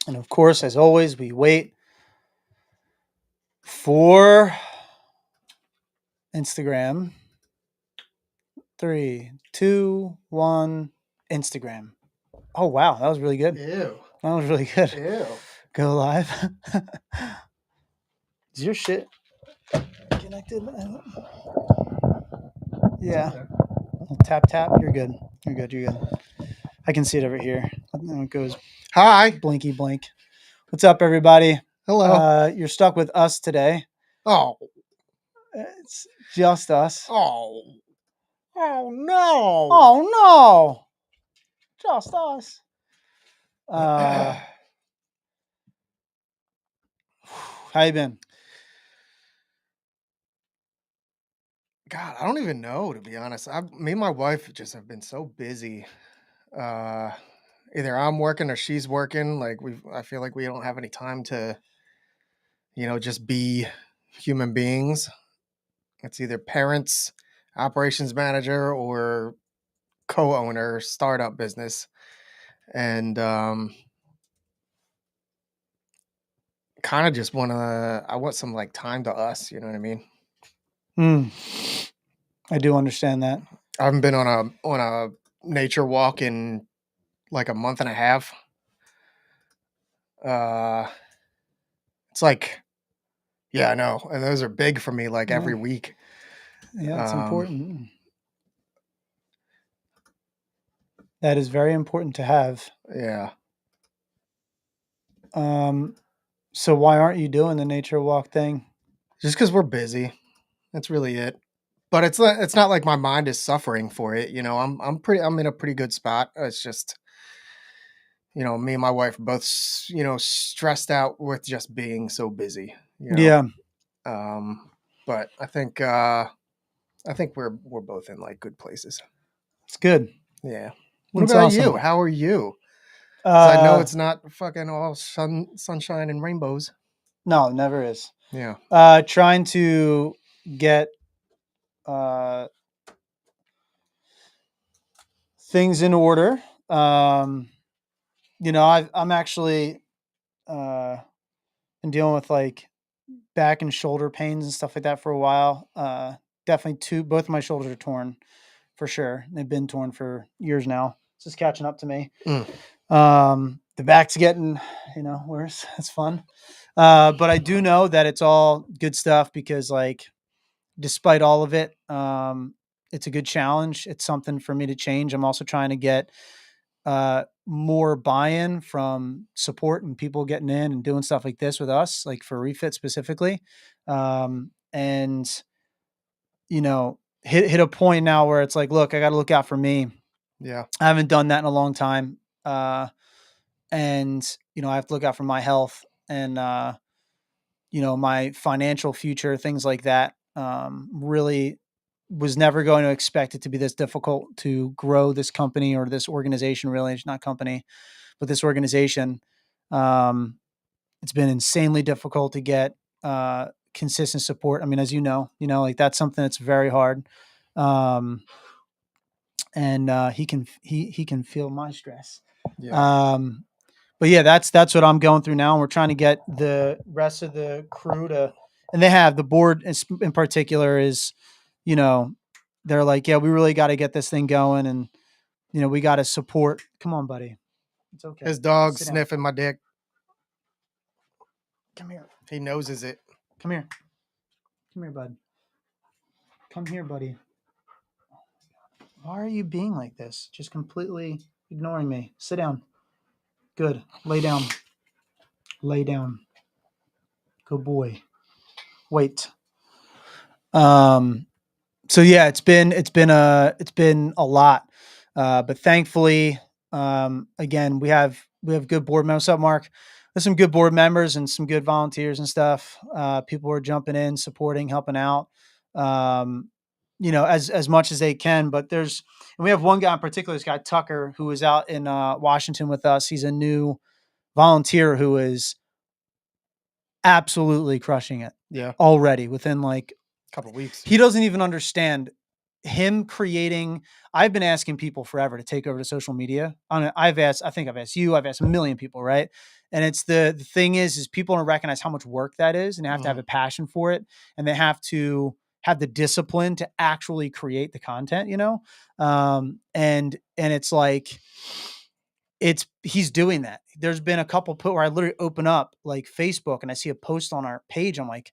And of course, as always, we wait for Instagram. 3, 2, 1. Instagram. Oh wow, that was really good. Ew. That was really good. Ew. Go live. Is your shit connected? Yeah. Tap tap. You're good. You're good. You're good. I can see it over here. It goes Hi. blinky blink. What's up, everybody? Hello. You're stuck with us today. Oh. It's just us. Oh. Oh no. Oh no, just us. How you been? God, I don't even know, to be honest. Me and my wife just have been so busy. Uh Either I'm working or she's working. I feel like we don't have any time to, just be human beings. It's either parents, operations manager, or co-owner, startup business. And kind of just I want some like time to us, you know what I mean? Hmm. I do understand that. I haven't been on a nature walk in like a month and a half. Uh it's like, yeah, I know. And those are big for me, like Yeah, every week. yeah, it's Um important. That is very important to have. yeah. Um, so why aren't you doing the nature walk thing? Just because we're busy. That's really it. But it's not like my mind is suffering for it. I'm in a pretty good spot. It's just, me and my wife are both stressed out with just being so busy. Yeah, Um, but I think we're both in like good places. it's good. Yeah. What It's about you? awesome. How are you? Because I know Uh, it's not fucking all sunshine and rainbows. no, never is. Yeah. Trying to get uh things in order. Um, I'm actually uh been dealing with like back and shoulder pains and stuff like that for a while. Definitely both of my shoulders are torn for sure. They've been torn for years now. It's just catching up to me. Mm. The back's getting, worse. It's fun. But I do know that it's all good stuff because like, despite all of it, it's a good challenge. It's something for me to change. I'm also trying to get more buy-in from support and people getting in and doing stuff like this with us, like for Refit specifically. And hit a point now where it's like, look, I got to look out for me. Yeah. I haven't done that in a long time. And I have to look out for my health and my financial future, things like that. Really was never going to expect it to be this difficult to grow this company or this organization. Really, it's not company, but this organization. Um, it's been insanely difficult to get consistent support. I mean, as like that's something that's very hard. Um, and he can feel my stress. Yeah. Um, but yeah, that's what I'm going through now, and we're trying to get the rest of the crew to, and they have the board in particular is, you know, they're like, yeah, we really got to get this thing going, and we got to support. Come on, buddy, it's okay. His dog Sit down. sniffing my dick. Come here. He noses it. Come here. Come here, bud. Come here, buddy. Why are you being like this? Just completely ignoring me. Sit down. Good. Lay down. Lay down. Good boy. Wait. Um. So yeah, it's been a lot, but thankfully, again, we have good board members. What's up, Mark? There's some good board members and some good volunteers and stuff. People are jumping in, supporting, helping out. Um, as much as they can. But and we have one guy in particular, this guy Tucker, who is out in Washington with us. He's a new volunteer who is absolutely crushing it Yeah. already within like Couple weeks. he doesn't even understand him creating, I've been asking people forever to take over to social media. I think I've asked you, I've asked a million people, right? And it's the thing is people don't recognize how much work that is, and they have to have Mhm. a passion for it, and they have to have the discipline to actually create the content, and it's like, he's doing that. There's been a couple put where I literally open up like Facebook and I see a post on our page. I'm like,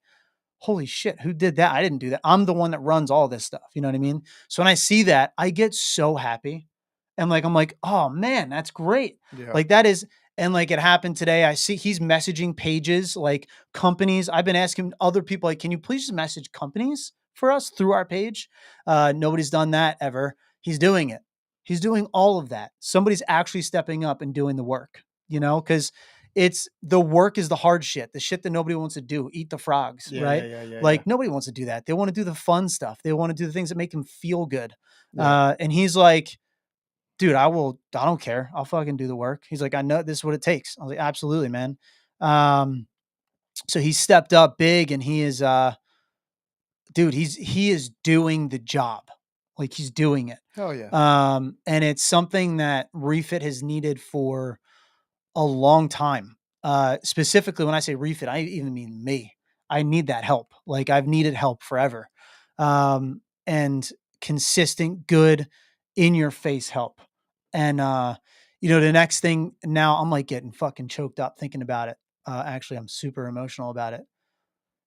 holy shit, who did that? I didn't do that. I'm the one that runs all this stuff. You know what I mean? So when I see that, I get so happy. And like, I'm like, oh man, that's great. Yeah. Like that is, and like it happened today. I see he's messaging pages, like companies. I've been asking other people, like, can you please just message companies for us through our page? Nobody's done that ever. He's doing it. He's doing all of that. Somebody's actually stepping up and doing the work, because it's the work is the hard shit, the shit that nobody wants to do, eat the frogs, Yeah, yeah, right? yeah, yeah, yeah. Like nobody wants to do that. They want to do the fun stuff. They want to do the things that make them feel good. Yeah. And he's like, dude, I don't care. I'll fucking do the work. He's like, I know this is what it takes. I was like, absolutely, man. Um, so he stepped up big and he is, dude, he is doing the job. Like he's doing it. Hell yeah. And it's something that Refit has needed for a long time. Specifically, when I say refit, I even mean me. I need that help. Like I've needed help forever. And consistent, good, in your face help. And the next thing now, I'm like getting fucking choked up thinking about it. Actually, I'm super emotional about it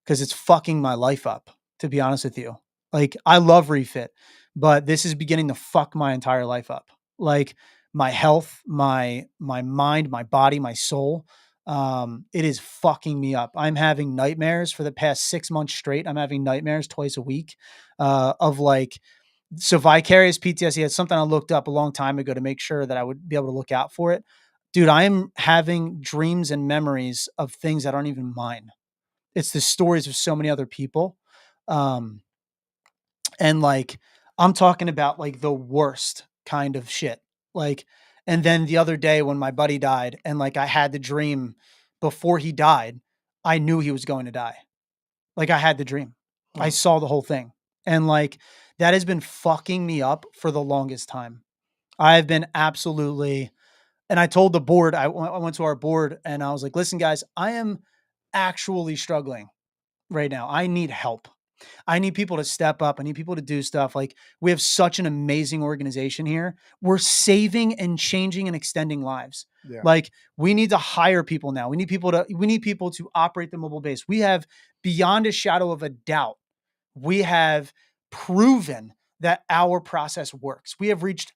because it's fucking my life up, to be honest with you. Like I love refit, but this is beginning to fuck my entire life up. Like my health, my mind, my body, my soul. It is fucking me up. I'm having nightmares for the past 6 months straight. I'm having nightmares twice a week, of like, so vicarious PTSD. It's something I looked up a long time ago to make sure that I would be able to look out for it. Dude, I am having dreams and memories of things that aren't even mine. It's the stories of so many other people. Um, and like, I'm talking about like the worst kind of shit. Like, and then the other day when my buddy died and like I had the dream before he died, I knew he was going to die. Like I had the dream. I Hmm. saw the whole thing. And like that has been fucking me up for the longest time. I've been absolutely, and I told the board, I went to our board and I was like, listen, guys, I am actually struggling right now. I need help. I need people to step up. I need people to do stuff. Like we have such an amazing organization here. We're saving and changing and extending lives. Yeah. Like we need to hire people now. We need people to operate the mobile base. We have, beyond a shadow of a doubt, we have proven that our process works. We have reached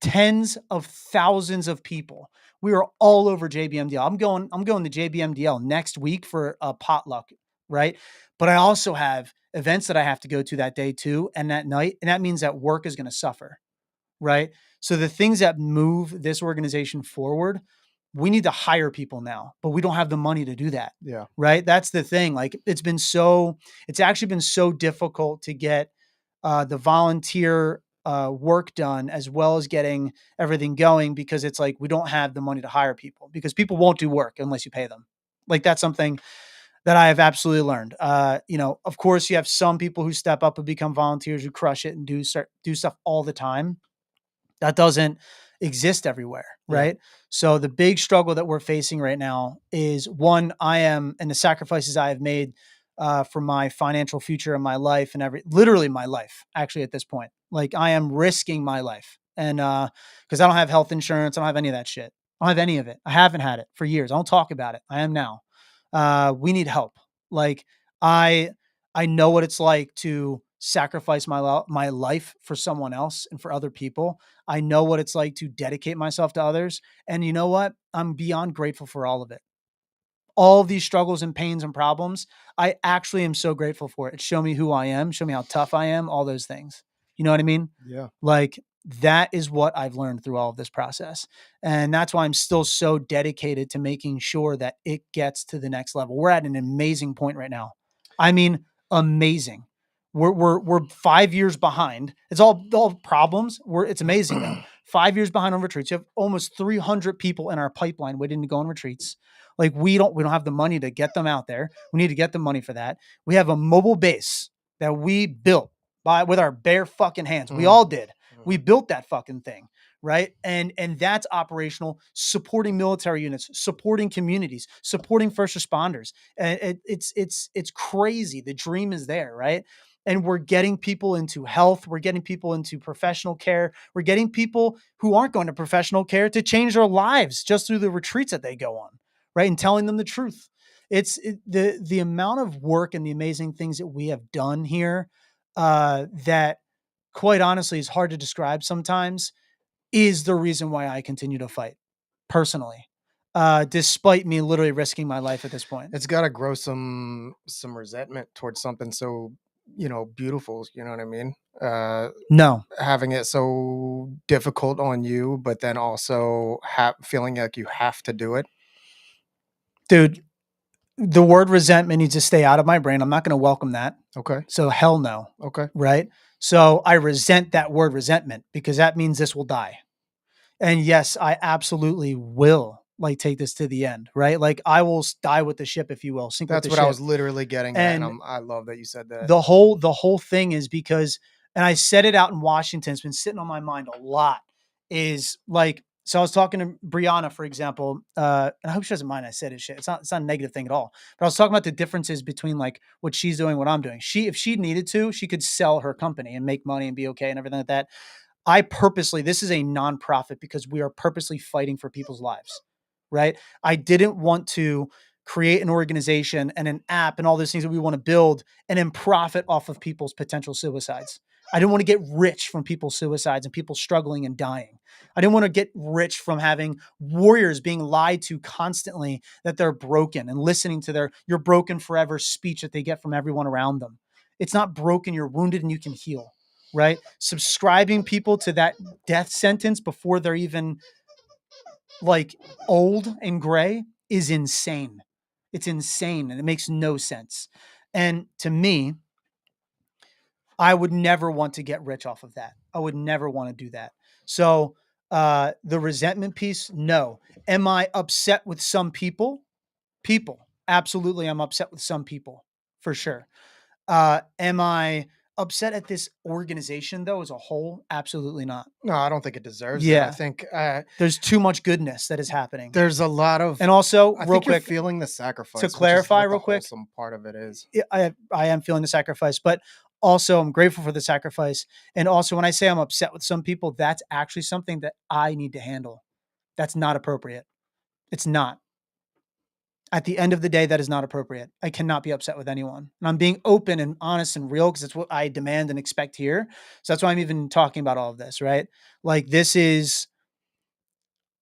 tens of thousands of people. We are all over JBMDL. I'm going to JBMDL next week for a potluck, right? But I also have events that I have to go to that day too and that night, and that means that work is going to suffer, right? So the things that move this organization forward, we need to hire people now, but we don't have the money to do that. Yeah. Right? That's the thing. Like it's actually been so difficult to get the volunteer work done as well as getting everything going because it's like we don't have the money to hire people because people won't do work unless you pay them. Like that's something that I have absolutely learned. Of course, you have some people who step up and become volunteers who crush it and do stuff all the time. That doesn't exist everywhere, Yeah. right? So the big struggle that we're facing right now is one, I am, and the sacrifices I have made for my financial future and my life and literally my life, actually, at this point. Like I am risking my life. And because I don't have health insurance, I don't have any of that shit. I don't have any of it. I haven't had it for years. I don't talk about it. I am now. We need help. Like I, I know what it's like to sacrifice my life for someone else and for other people. I know what it's like to dedicate myself to others. And you know what? I'm beyond grateful for all of it. All of these struggles and pains and problems, I actually am so grateful for it. It showed me who I am, show me how tough I am, all those things. You know what I mean? Yeah. Like that is what I've learned through all of this process. And that's why I'm still so dedicated to making sure that it gets to the next level. We're at an amazing point right now. I mean, amazing. We're 5 years behind. It's all problems. It's amazing though. 5 years behind on retreats. You have almost 300 people in our pipeline waiting to go on retreats. Like we don't have the money to get them out there. We need to get the money for that. We have a mobile base that we built with our bare fucking hands. We Mhm. all did. We Mhm. built that fucking thing, right? And that's operational, supporting military units, supporting communities, supporting first responders. And it's crazy. The dream is there, right? And we're getting people into health, we're getting people into professional care, we're getting people who aren't going to professional care to change their lives just through the retreats that they go on, right? And telling them the truth. The amount of work and the amazing things that we have done here, that quite honestly is hard to describe sometimes, is the reason why I continue to fight personally, despite me literally risking my life at this point. It's got to grow some resentment towards something so, beautiful. You know what I mean? No, Having it so difficult on you, but then also feeling like you have to do it. dude, the word resentment needs to stay out of my brain. I'm not going to welcome that. Okay. So hell no. Okay. Right. So I resent that word resentment because that means this will die. And yes, I absolutely will like take this to the end. Right. Like I will die with the ship, if you will, sink with That's the what I was ship. literally getting at, and And I love that you said that. the whole thing is because, and I said it out in Washington, it's been sitting on my mind a lot, is like, so I was talking to Brianna, for example, and I hope she doesn't mind I said it shit. It's not a negative thing at all. But I was talking about the differences between like what she's doing, what I'm doing. If she needed to, she could sell her company and make money and be okay and everything like that. This is a nonprofit because we are purposely fighting for people's lives, right? I didn't want to create an organization and an app and all those things that we want to build and then profit off of people's potential suicides. I didn't want to get rich from people's suicides and people struggling and dying. I didn't want to get rich from having warriors being lied to constantly that they're broken and listening to their "you're broken forever" speech that they get from everyone around them. It's not broken, you're wounded and you can heal, right? Subscribing people to that death sentence before they're even like old and gray is insane. It's insane and it makes no sense. And to me, I would never want to get rich off of that. I would never want to do that. So, the resentment piece, no. Am I upset with some people? Absolutely, I'm upset with some people for sure. Am I upset at this organization though as a whole? Absolutely not. No, I don't think it deserves that. I Yeah, think there's too much goodness that is happening. there's a lot of. And also, I real think you're quick, feeling the to sacrifice, which is clarify, what the real quick, wholesome part of it is. I am feeling the sacrifice, but also I'm grateful for the sacrifice. And also, when I say I'm upset with some people, that's actually something that I need to handle. That's not appropriate. It's not. At the end of the day, that is not appropriate. I cannot be upset with anyone. And I'm being open and honest and real because it's what I demand and expect here. So that's why I'm even talking about all of this, right? Like this is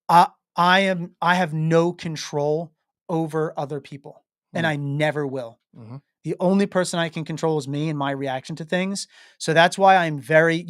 I I have no control over other people and Mm. I never will. Mhm. The only person I can control is me and my reaction to things. So that's why I'm very,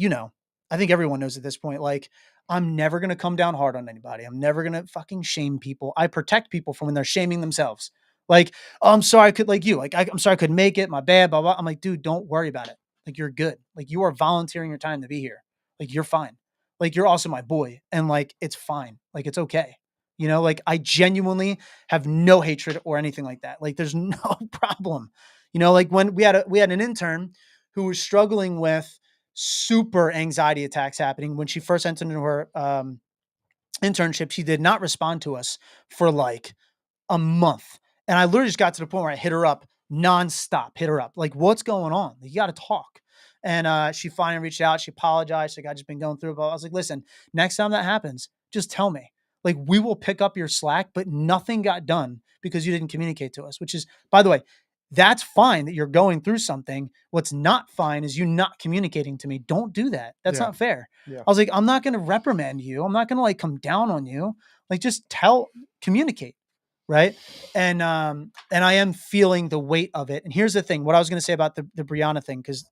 I think everyone knows at this point, like, I'm never going to come down hard on anybody. I'm never going to fucking shame people. I protect people from when they're shaming themselves. Like, oh, I'm sorry I could, like you, like, I'm sorry I couldn't make it. My bad, blah, blah. I'm like, dude, don't worry about it. Like, you're good. Like, you are volunteering your time to be here. Like, you're fine. Like, you're also my boy. And like, it's fine. Like, it's okay. Like I genuinely have no hatred or anything like that. Like, there's no problem. Like when we had an intern who was struggling with super anxiety attacks happening when she first entered into her internship. She did not respond to us for like a month. And I literally just got to the point where I hit her up nonstop, hit her up. Like, what's going on? Like, you got to talk. And she finally reached out. She apologized. Like, I just been going through it. But I was like, listen, next time that happens, just tell me. Like, we will pick up your slack, but nothing got done because you didn't communicate to us, which is, by the way, that's fine that you're going through something. What's not fine is you not communicating to me. Don't do that. That's Yeah. not fair. Yeah. I was like, I'm not going to reprimand you. I'm not going to like come down on you. Like, just communicate. Right. And I am feeling the weight of it. And here's the thing, what I was going to say about the Brianna thing, because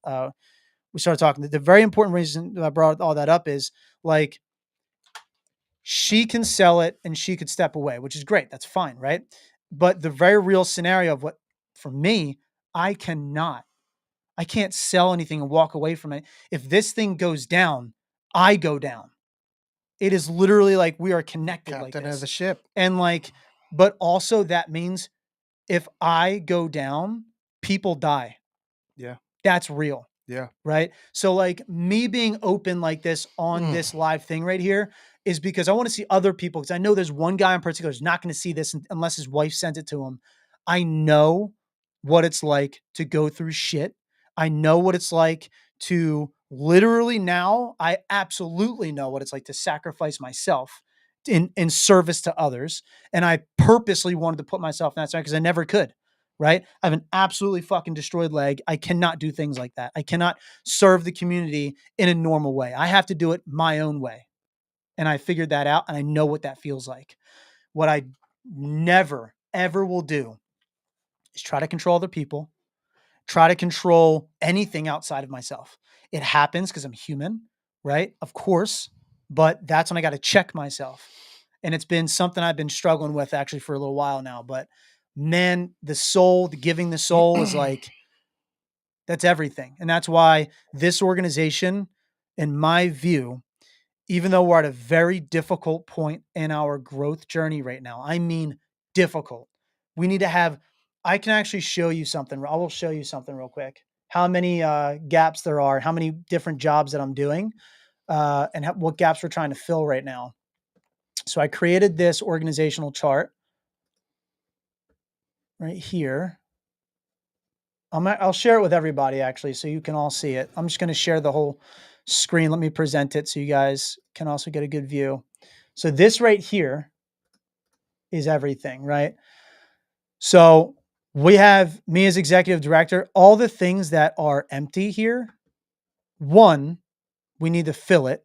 we started talking. The very important reason that I brought all that up is like she can sell it and she could step away, which is great. That's fine. Right. But the very real scenario of what for me, I cannot, I can't sell anything and walk away from it. If this thing goes down, I go down. It is literally like we are connected like Captain of the this. ship. And like, but also that means if I go down, people die. Yeah. That's real. Yeah. right? So like me being open like this on Mm. this live thing right here is because I want to see other people, because I know there's one guy in particular who's not going to see this unless his wife sends it to him. I know what it's like to go through shit. I know what it's like to literally, now I absolutely know what it's like to sacrifice myself in service to others. And I purposely wanted to put myself in that side because I never could. Right? I have an absolutely fucking destroyed leg. I cannot do things like that. I cannot serve the community in a normal way. I have to do it my own way. And I figured that out, and I know what that feels like. What I never, ever will do is try to control other people, try to control anything outside of myself. It happens because I'm human, right? Of course. But that's when I got to check myself. And it's been something I've been struggling with actually for a little while now. But man, the soul, the giving the soul is like, that's everything. And that's why this organization, in my view, even though we're at a very difficult point in our growth journey right now, I mean, difficult. We need to have, I can actually show you something. I will show you something real quick. How many gaps there are, how many different jobs that I'm doing, and what gaps we're trying to fill right now. So I created this organizational chart right here. I'll share it with everybody actually, so you can all see it. I'm just going to share the whole screen. Let me present it so you guys can also get a good view. So this right here is everything, right? So we have me as executive director, all the things that are empty here. One, we need to fill it.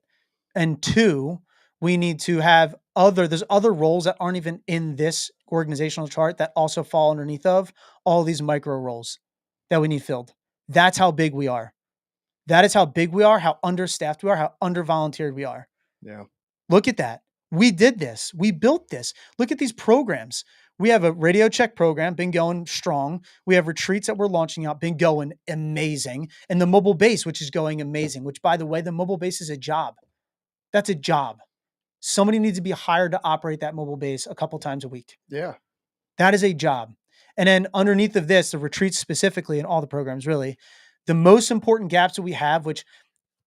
And two, we need to have there's other roles that aren't even in this organizational chart that also fall underneath of all these micro roles that we need filled. That's how big we are. That is how big we are, how understaffed we are, how under-volunteered we are. Yeah. Look at that. We did this. We built this. Look at these programs. We have a radio check program, been going strong. We have retreats that we're launching out, been going amazing. And the mobile base, which is going amazing, which by the way, the mobile base is a job. That's a job. Somebody needs to be hired to operate that mobile base a couple times a week. Yeah. That is a job. And then underneath of this, the retreats specifically and all the programs really, the most important gaps that we have, which,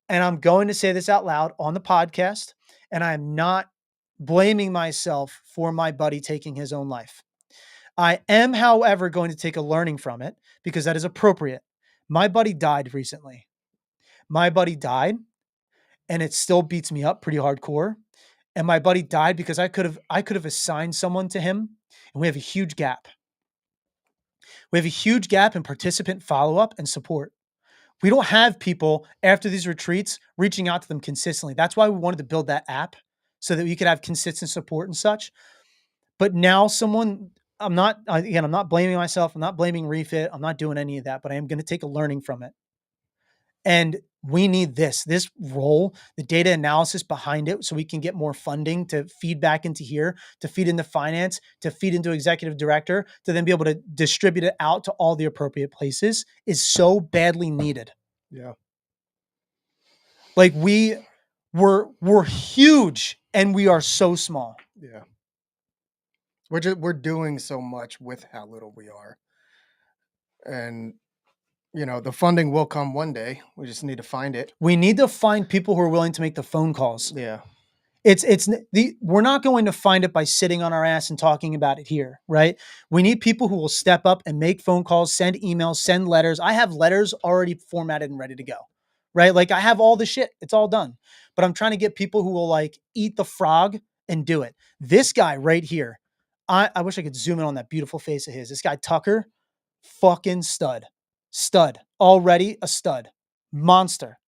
and I'm going to say this out loud on the podcast, and I'm not blaming myself for my buddy taking his own life. I am, however, going to take a learning from it because that is appropriate. My buddy died recently. My buddy died, and it still beats me up pretty hardcore. And my buddy died because I could have assigned someone to him, and we have a huge gap. We have a huge gap in participant follow-up and support. We don't have people after these retreats reaching out to them consistently. That's why we wanted to build that app so that we could have consistent support and such. But now I'm not blaming myself. I'm not blaming Refit. I'm not doing any of that, but I am going to take a learning from it. And we need this role, the data analysis behind it, so we can get more funding to feed back into here, to feed into finance, to feed into executive director, to then be able to distribute it out to all the appropriate places is so badly needed. Yeah. Like we're huge and we are so small. Yeah. We're doing so much with how little we are. And the funding will come one day. We just need to find it. We need to find people who are willing to make the phone calls. Yeah. We're not going to find it by sitting on our ass and talking about it here, right? We need people who will step up and make phone calls, send emails, send letters. I have letters already formatted and ready to go, right? Like I have all the shit. It's all done. But I'm trying to get people who will like eat the frog and do it. This guy right here, I wish I could zoom in on that beautiful face of his. This guy, Tucker, fucking stud. Stud. Already a stud. Monster.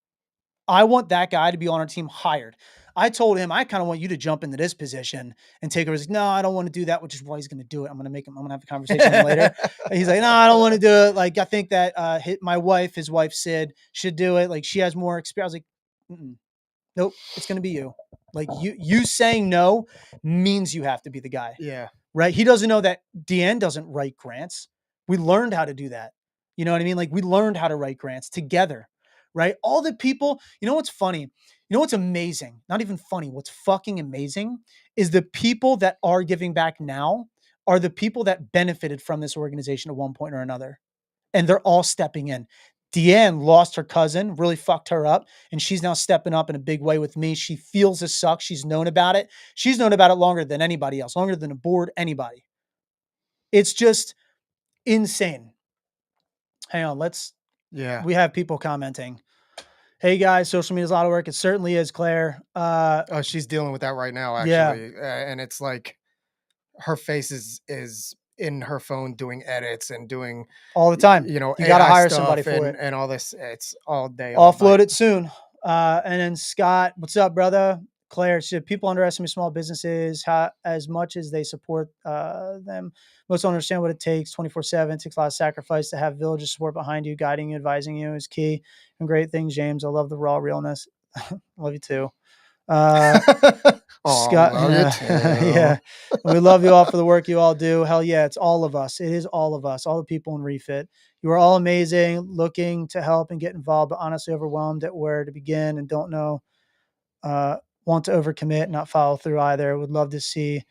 I want that guy to be on our team hired. I told him, I kind of want you to jump into this position and take over. He's like, no, I don't want to do that, which is why he's going to do it. I'm going to have a conversation with him later. And he's like, no, I don't want to do it. Like, I think that his wife, Sid, should do it. Like, she has more experience. I was like, nope, it's going to be you. Like, you saying no means you have to be the guy. Yeah. Right? He doesn't know that Deanne doesn't write grants. We learned how to do that. You know what I mean? Like, we learned how to write grants together. Right? All the people, you know what's funny? You know what's amazing? Not even funny. What's fucking amazing is the people that are giving back now are the people that benefited from this organization at one point or another. And they're all stepping in. Deanne lost her cousin, really fucked her up, and she's now stepping up in a big way with me. She feels this sucks. She's known about it. She's known about it longer than anybody else, longer than the board, anybody. It's just insane. Hang on, Yeah. we have people commenting. Hey guys, social media is a lot of work. It certainly is, Claire. Oh, she's dealing with that right now, Yeah, actually, and it's like her face is in her phone doing edits and doing, all the time. You got to AI hire somebody stuff for it. and all this. It's all day, all Offload night. it soon. And then Scott, what's up, brother? Claire said people underestimate small businesses as much as they support them. Most don't understand what it takes 24/7. It takes a lot of sacrifice to have village support behind you, guiding you, advising you is key. And great things, James. I love the raw realness. Love you too. Oh, Scott, love you yeah, too. yeah. And we love you all for the work you all do. Hell yeah, it's all of us. It is all of us, all the people in Refit. You are all amazing, looking to help and get involved, but honestly overwhelmed at where to begin and don't know, want to overcommit, not follow through either. Would love to see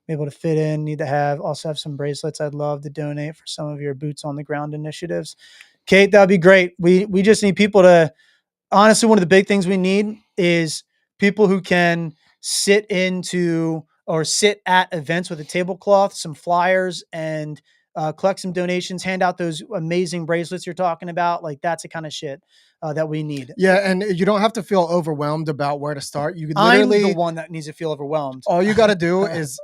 be able to fit in, need to have, also have some bracelets. I'd love to donate for some of your boots on the ground initiatives. Kate, that'd be great. We just need people to, honestly, one of the big things we need is people who can sit into or sit at events with a tablecloth, some flyers, and collect some donations, hand out those amazing bracelets you're talking about. Like that's the kind of shit that we need. Yeah, and you don't have to feel overwhelmed about where to start. You could I'm the literally one that needs to feel overwhelmed. all you got to do is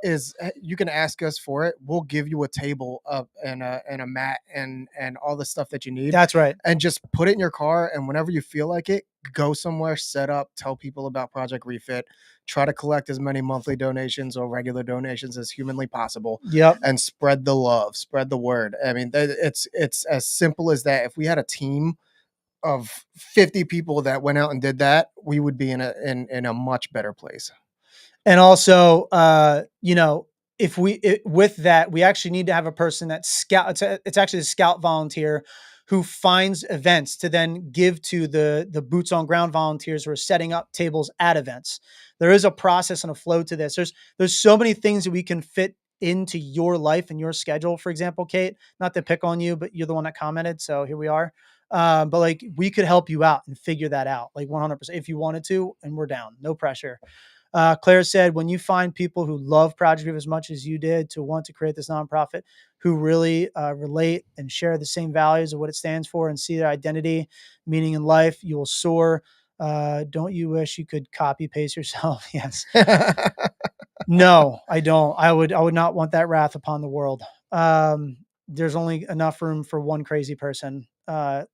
you can ask us for it. We'll give you a table up and a mat and all the stuff that you need, That's right. and just put it in your car. And whenever you feel like it, go somewhere, set up, tell people about Project Refit. Try to collect as many monthly donations or regular donations as humanly possible, Yep. and spread the love, spread the word. I mean, it's as simple as that. If we had a team of 50 people that went out and did that, we would be in a much better place. And also, if with that, we actually need to have a person that scout. It's actually a scout volunteer who finds events to then give to the boots on ground volunteers who are setting up tables at events. There is a process and a flow to this. There's so many things that we can fit into your life and your schedule. For example, Kate, not to pick on you, but you're the one that commented, so here we are. But like we could help you out and figure that out, like 100% if you wanted to, and we're down, no pressure. Claire said, when you find people who love Project Refit as much as you did to want to create this nonprofit, who really relate and share the same values of what it stands for and see their identity, meaning in life, you will soar. Don't you wish you could copy paste yourself? Yes. No, I don't. I would not want that wrath upon the world. There's only enough room for one crazy person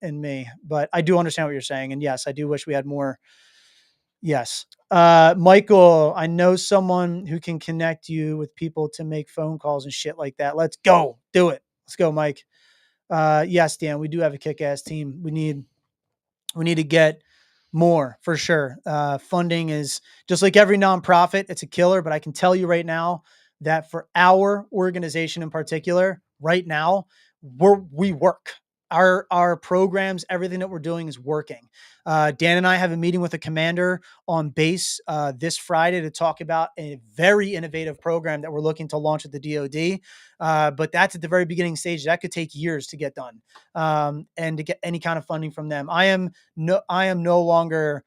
in me, but I do understand what you're saying. And yes, I do wish we had more. Yes. Michael, I know someone who can connect you with people to make phone calls and shit like that. Let's go. Do it. Let's go, Mike. Yes, Dan, we do have a kick-ass team. We need to get more for sure. Funding is just like every nonprofit, it's a killer, but I can tell you right now that for our organization in particular, right now, we work. Our programs, everything that we're doing is working. Dan and I have a meeting with a commander on base this Friday to talk about a very innovative program that we're looking to launch at the DoD. But that's at the very beginning stage. That could take years to get done, and to get any kind of funding from them. I am no longer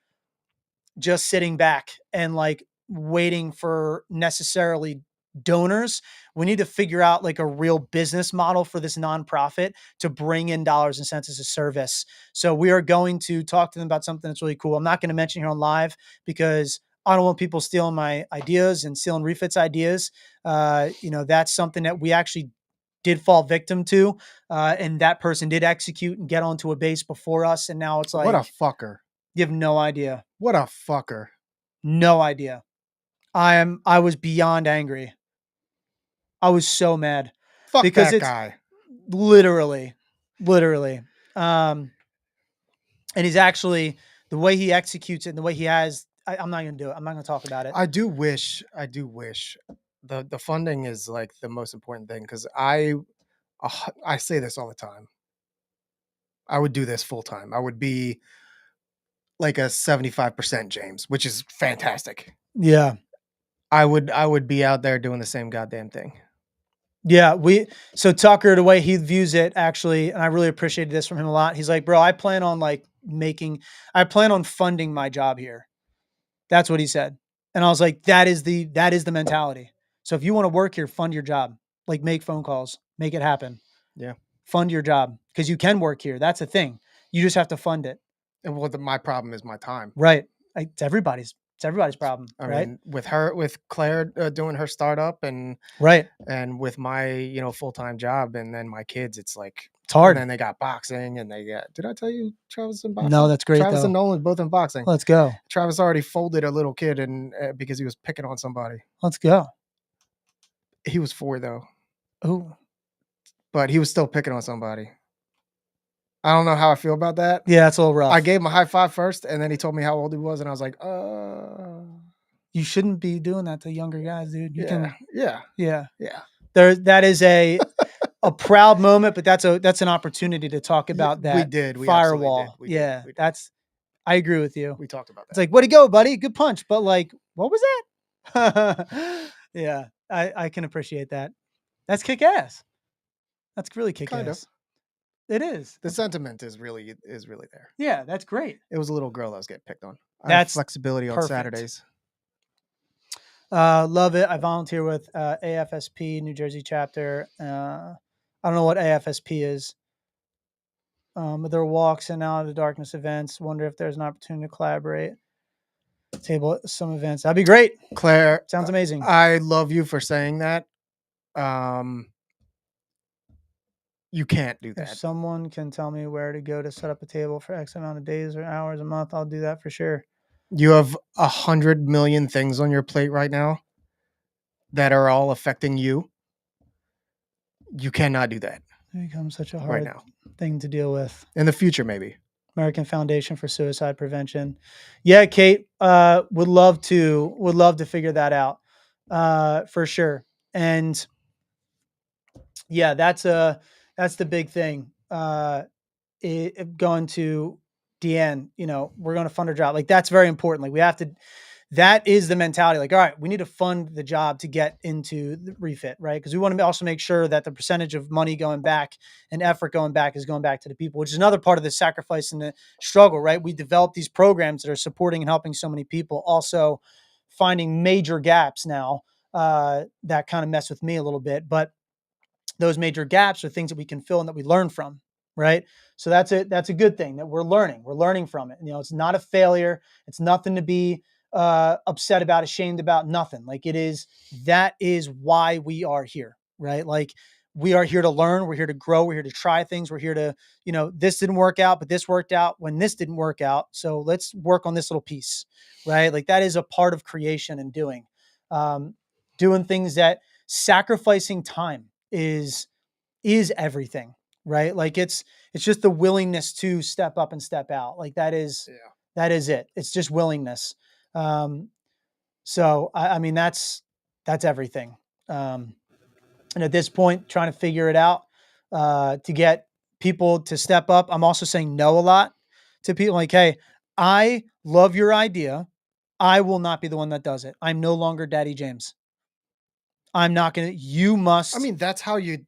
just sitting back and like waiting for necessarily donors. We need to figure out like a real business model for this nonprofit to bring in dollars and cents as a service. So we are going to talk to them about something that's really cool. I'm not going to mention here on live because I don't want people stealing my ideas and stealing Refit's ideas. That's something that we actually did fall victim to, and that person did execute and get onto a base before us. And now it's What a like, fucker. you have no idea. What a fucker. No idea. I was beyond angry. I was so mad Fuck because that it's guy. literally, literally. Um, and he's actually the way he executes it and the way he has, I'm not going to do it. I'm not going to talk about it. I do wish the funding is like the most important thing because I say this all the time. I would do this full time. I would be like a 75% James, which is fantastic. Yeah. I would be out there doing the same goddamn thing. Yeah, so Tucker, the way he views it actually, and I really appreciated this from him a lot. He's like, bro, I plan on funding my job here. That's what he said. And I was like, that is the mentality. So if you want to work here, fund your job. Like make phone calls, make it happen. Yeah. Fund your job because you can work here. That's the thing. You just have to fund it. And my problem is my time. Right. It's everybody's problem, I right? mean, with Claire doing her startup, Right. and with my full-time job, and then my kids, it's like, It's and hard. then they got boxing, and they got, did I tell you Travis in No, boxing? that's great Travis and though. Nolan both in boxing. Let's go. Travis already folded a little kid, and because he was picking on somebody. Let's go. He was 4 though, Oh, but he was still picking on somebody. I don't know how I feel about that. yeah, it's a little rough. I gave him a high five first, and then he told me how old he was, and I was like, You shouldn't be doing that to younger guys, dude. You yeah, can, yeah, yeah. yeah. That is a proud moment, but that's an opportunity to talk Yeah, about we that did. We absolutely did. firewall. We did. Yeah, We did. I agree with you. We talked about It's that. like, way to go, buddy. Good punch. But like, what was that? Yeah, I can appreciate that. That's kick ass. That's really kick Kind of. ass. It is. The sentiment is really there. Yeah, that's great. It was a little girl that was getting picked on. I have That's flexibility on perfect. Saturdays. Love it. I volunteer with AFSP New Jersey chapter. I don't know what AFSP is. But there are walks and out of the darkness events. Wonder if there's an opportunity to collaborate. Table some events. That'd be great. Claire, Sounds amazing. I love you for saying that. You can't do If that. someone can tell me where to go to set up a table for X amount of days or hours a month, I'll do that for sure. You have 100 million things on your plate right now that are all affecting you. You cannot do that It becomes such a hard right now. thing to deal with. In the future, maybe. American Foundation for Suicide Prevention. Yeah, Kate, would love to figure that out for sure. And yeah, that's the big thing. Going to Deanne, we're going to fund her job. Like that's very important. Like we have to. That is the mentality. Like, all right, we need to fund the job to get into the refit, right? Because we want to also make sure that the percentage of money going back and effort going back is going back to the people, which is another part of the sacrifice and the struggle, right? We develop these programs that are supporting and helping so many people, also finding major gaps now that kind of mess with me a little bit. But those major gaps are things that we can fill and that we learn from, right? So that's a good thing that we're learning from it. It's not a failure. It's nothing to be upset about, ashamed about, nothing. Like that is why we are here, right? Like we are here to learn, we're here to grow, we're here to try things, we're here to, this didn't work out, but this worked out when this didn't work out. So let's work on this little piece, right? Like that is a part of creation and doing things that sacrificing time is everything, right? Like it's just the willingness to step up and step out. Like that is it. It's just willingness. So I mean that's everything. And at this point, trying to figure it out to get people to step up. I'm also saying no a lot to people. Like, hey, I love your idea. I will not be the one that does it. I'm no longer Daddy James. I'm not gonna. You must. I mean, that's how you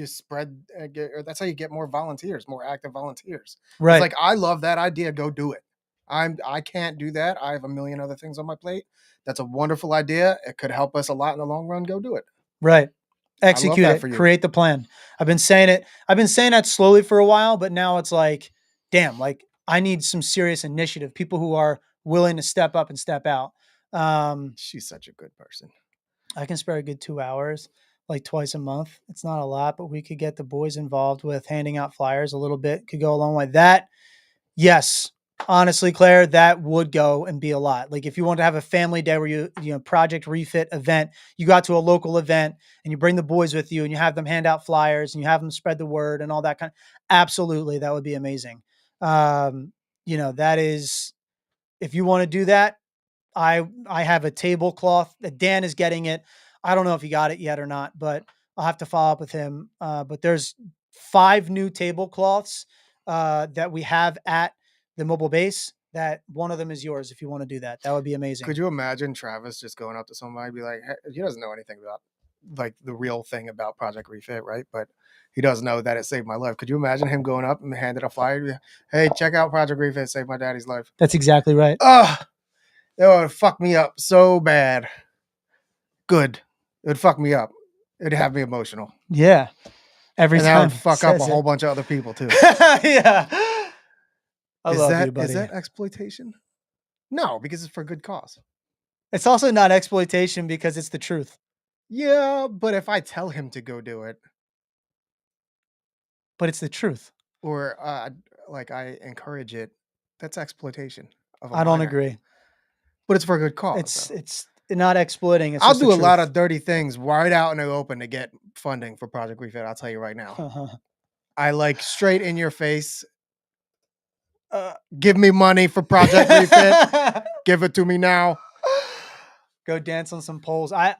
spread, or that's how you get more volunteers, more active volunteers. right. It's like, I love that idea. Go do it. I can't do that. I have a million other things on my plate. That's a wonderful idea. It could help us a lot in the long run. Go do it. Right. I love Execute that it. for you. Create the plan. I've been saying it. I've been saying that slowly for a while, but now it's like, damn, like I need some serious initiative. People who are willing to step up and step out. She's such a good person. I can spare a good 2 hours, like twice a month. It's not a lot, but we could get the boys involved with handing out flyers a little bit. Could go a long way. That, yes, honestly, Claire, that would go and be a lot. Like if you want to have a family day where Project Refit event, you got to a local event and you bring the boys with you and you have them hand out flyers and you have them spread the word and all that kind. Absolutely, that would be amazing. That is, if you want to do that, I have a tablecloth that Dan is getting it. I don't know if he got it yet or not, but I'll have to follow up with him. But there's 5 new tablecloths that we have at the mobile base. That one of them is yours. If you want to do that, that would be amazing. Could you imagine Travis just going up to somebody and be like, hey, he doesn't know anything about like the real thing about Project Refit, right? But he doesn't know that it saved my life. Could you imagine him going up and handing a flyer? Hey, check out Project Refit, saved my daddy's life. That's exactly right. Ugh, it would fuck me up so bad. Good. It would fuck me up. It'd have me emotional. Yeah. Every And that time would he fuck up a says whole it. bunch of other people too. Yeah. I Is love you, that buddy. exploitation? No, because it's for a good cause. It's also not exploitation because it's the truth. Yeah, but if I tell him to go do it, But it's the truth. or like I encourage it, that's exploitation of a I don't minor. agree. But it's for a good cause. It's not exploiting. It's I'll just do the a lot truth. of dirty things right out in the open to get funding for Project Refit. I'll tell you right now. I like straight in your face. Give me money for Project Refit. Give it to me now. Go dance on some poles. Start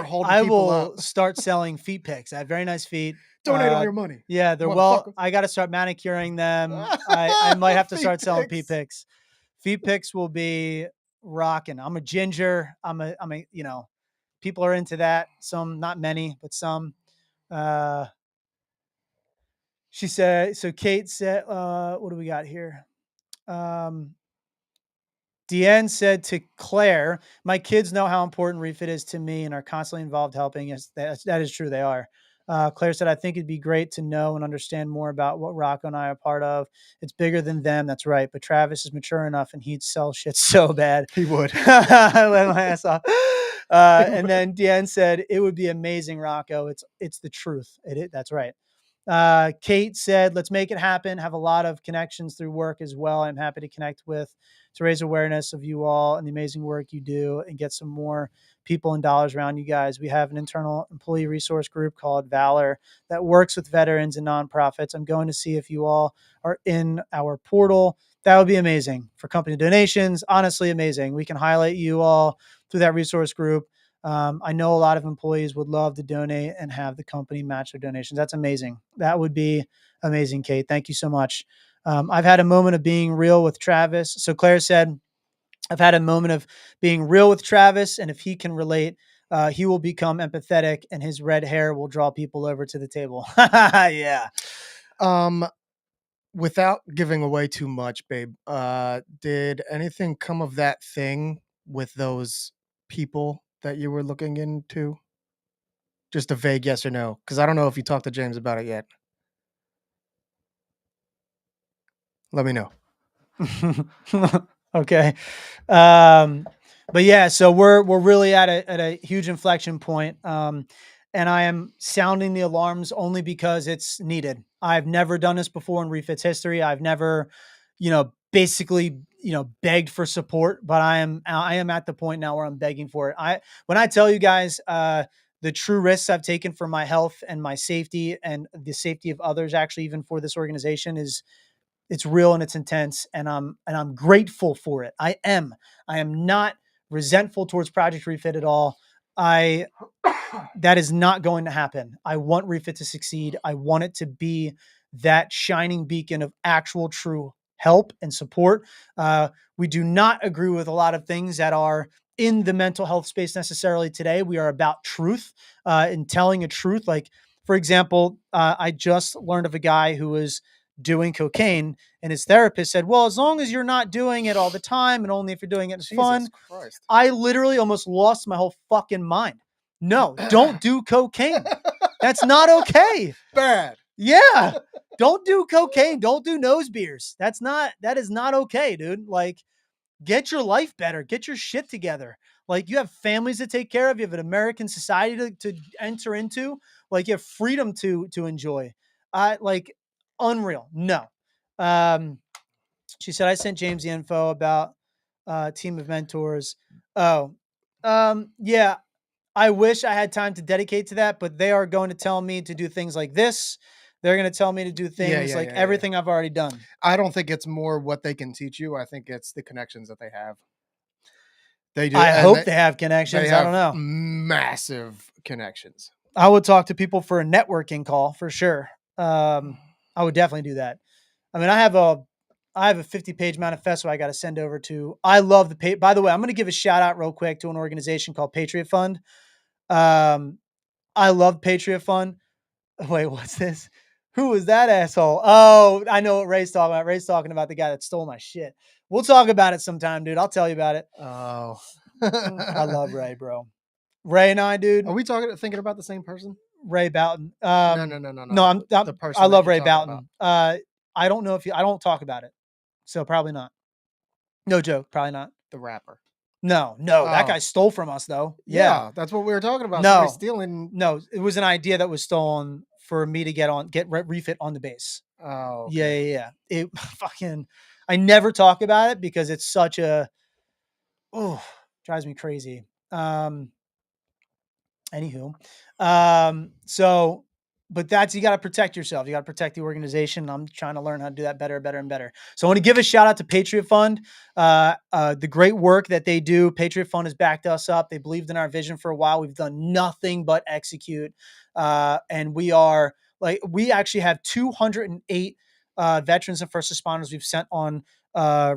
holding I people will up. start selling feet pics. I have very nice feet. Donate all your money. Yeah, they're well. I got to start manicuring them. I might have to start selling feet pics. Feet pics will be rocking. I'm a ginger. I'm a people are into that. Some, not many, but some. She said. So Kate said, what do we got here? Deanne said to Claire, "My kids know how important Refit is to me and are constantly involved helping." Yes, that is true. They are. Claire said, "I think it'd be great to know and understand more about what Rocco and I are part of. It's bigger than them." That's right. But Travis is mature enough and he'd sell shit so bad. He would. I let my ass off. And then Deanne said, "It would be amazing, Rocco. It's the truth." That's right. Kate said, "Let's make it happen. Have a lot of connections through work as well. I'm happy to connect with to raise awareness of you all and the amazing work you do and get some more people and dollars around you guys. We have an internal employee resource group called Valor that works with veterans and nonprofits. I'm going to see if you all are in our portal. That would be amazing for company donations. Honestly, amazing. We can highlight you all through that resource group. I know a lot of employees would love to donate and have the company match their donations. That's amazing. That would be amazing, Kate. Thank you so much. I've had a moment of being real with Travis. So Claire said, "I've had a moment of being real with Travis, and if he can relate, he will become empathetic and his red hair will draw people over to the table." Yeah. Without giving away too much, babe, did anything come of that thing with those people that you were looking into? Just a vague yes or no, because I don't know if you talked to James about it yet. Let me know. Okay. But yeah, so we're really at a huge inflection point. And I am sounding the alarms only because it's needed. I've never done this before in Refit's history. I've never, basically, begged for support, but I am at the point now where I'm begging for it. When I tell you guys, the true risks I've taken for my health and my safety and the safety of others, actually, even for this organization, it's real and it's intense, and I'm grateful for it. I am not resentful towards Project Refit at all. That is not going to happen. I want Refit to succeed. I want it to be that shining beacon of actual true help and support. We do not agree with a lot of things that are in the mental health space necessarily today. We are about truth and telling a truth. Like, for example, I just learned of a guy who was doing cocaine, and his therapist said, "Well, as long as you're not doing it all the time and only if you're doing it as fun." Jesus Christ. I literally almost lost my whole fucking mind. No, don't do cocaine. That's not okay. Bad. Yeah. Don't do cocaine. Don't do nose beers. That is not okay, dude. Like, get your life better. Get your shit together. Like, you have families to take care of. You have an American society to enter into. Like, you have freedom to enjoy. Like, unreal. No. She said, "I sent James the info about team of mentors." Oh, yeah. I wish I had time to dedicate to that, but they are going to tell me to do things like this. They're going to tell me to do things like everything I've already done. I don't think it's more what they can teach you. I think it's the connections that they have. They do. I and hope they have connections. I don't know. Massive connections. I would talk to people for a networking call for sure. I would definitely do that. I mean, I have a 50-page manifesto I got to send over to. I love By the way, I'm going to give a shout out real quick to an organization called Patriot Fund. I love Patriot Fund. Wait, what's this? Who was that asshole? Oh, I know what Ray's talking about. Ray's talking about the guy that stole my shit. We'll talk about it sometime, dude. I'll tell you about it. Oh. I love Ray, bro. Ray and I, dude. Are we thinking about the same person? Ray Boughton. No, no, no, no, No, no. The I person that love you're Ray talking about. Boughton. I don't know if I don't talk about it, so probably not. No joke, probably not. The rapper. No, that guy Oh. stole from us though. Yeah. Yeah, that's what we were talking about. Somebody No, stealing. no, it was an idea that was stolen for me to get refit on the base. Oh, Yeah, okay. yeah, yeah. It fucking. I never talk about it because it's such a. Oh, drives me crazy. Anywho, so, but that's you got to protect yourself. You got to protect the organization. I'm trying to learn how to do that better, better, and better. So I want to give a shout out to Patriot Fund. The great work that they do. Patriot Fund has backed us up. They believed in our vision for a while. We've done nothing but execute, and we actually have 208 veterans and first responders we've sent on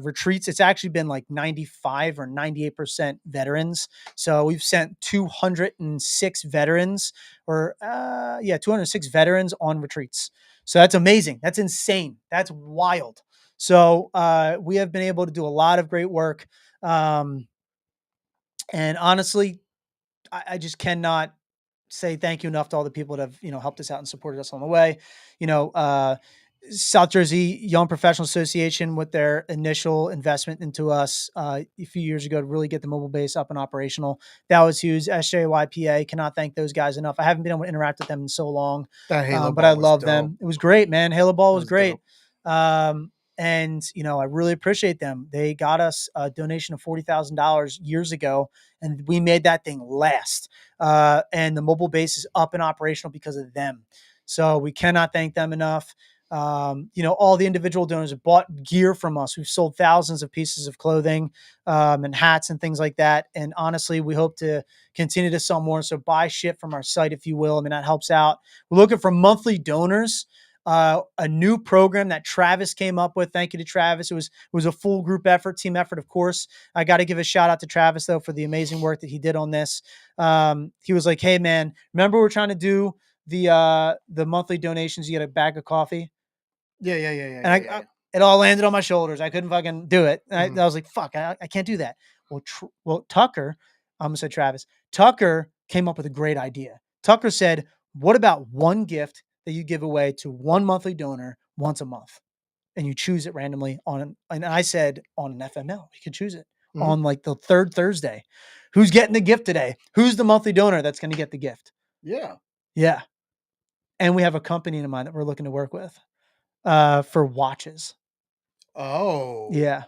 retreats. It's actually been like 95 or 98% veterans. So we've sent 206 veterans 206 veterans on retreats. So that's amazing. That's insane. That's wild. So we have been able to do a lot of great work. And honestly, I just cannot say thank you enough to all the people that have, helped us out and supported us on the way. You know, South Jersey Young Professional Association with their initial investment into us a few years ago to really get the mobile base up and operational. That was huge. SJYPA, cannot thank those guys enough. I haven't been able to interact with them in so long, That Halo but I ball was love dope. them. It was great, man. Halo Ball It was was great. dope. And I really appreciate them. They got us a donation of $40,000 years ago, and we made that thing last. And the mobile base is up and operational because of them. So we cannot thank them enough. All the individual donors have bought gear from us. We've sold thousands of pieces of clothing and hats and things like that. And honestly, we hope to continue to sell more. So buy shit from our site, if you will. I mean, that helps out. We're looking for monthly donors. A new program that Travis came up with. Thank you to Travis. It was a full group effort, team effort, of course. I got to give a shout out to Travis though for the amazing work that he did on this. He was like, "Hey man, remember we're trying to do the monthly donations? You get a bag of coffee." Yeah, yeah, yeah, yeah, And yeah, yeah, yeah. it all landed on my shoulders. I couldn't fucking do it. And Mhm. I was like, "Fuck, I can't do that." Well, Tucker, I'm gonna say Travis. Tucker came up with a great idea. Tucker said, "What about one gift that you give away to one monthly donor once a month, and you choose it randomly and I said on an FML, you can choose it Mhm. on like the third Thursday. Who's getting the gift today? Who's the monthly donor that's going to get the gift?" Yeah. Yeah, and we have a company in mind that we're looking to work with for watches. Oh, Yeah.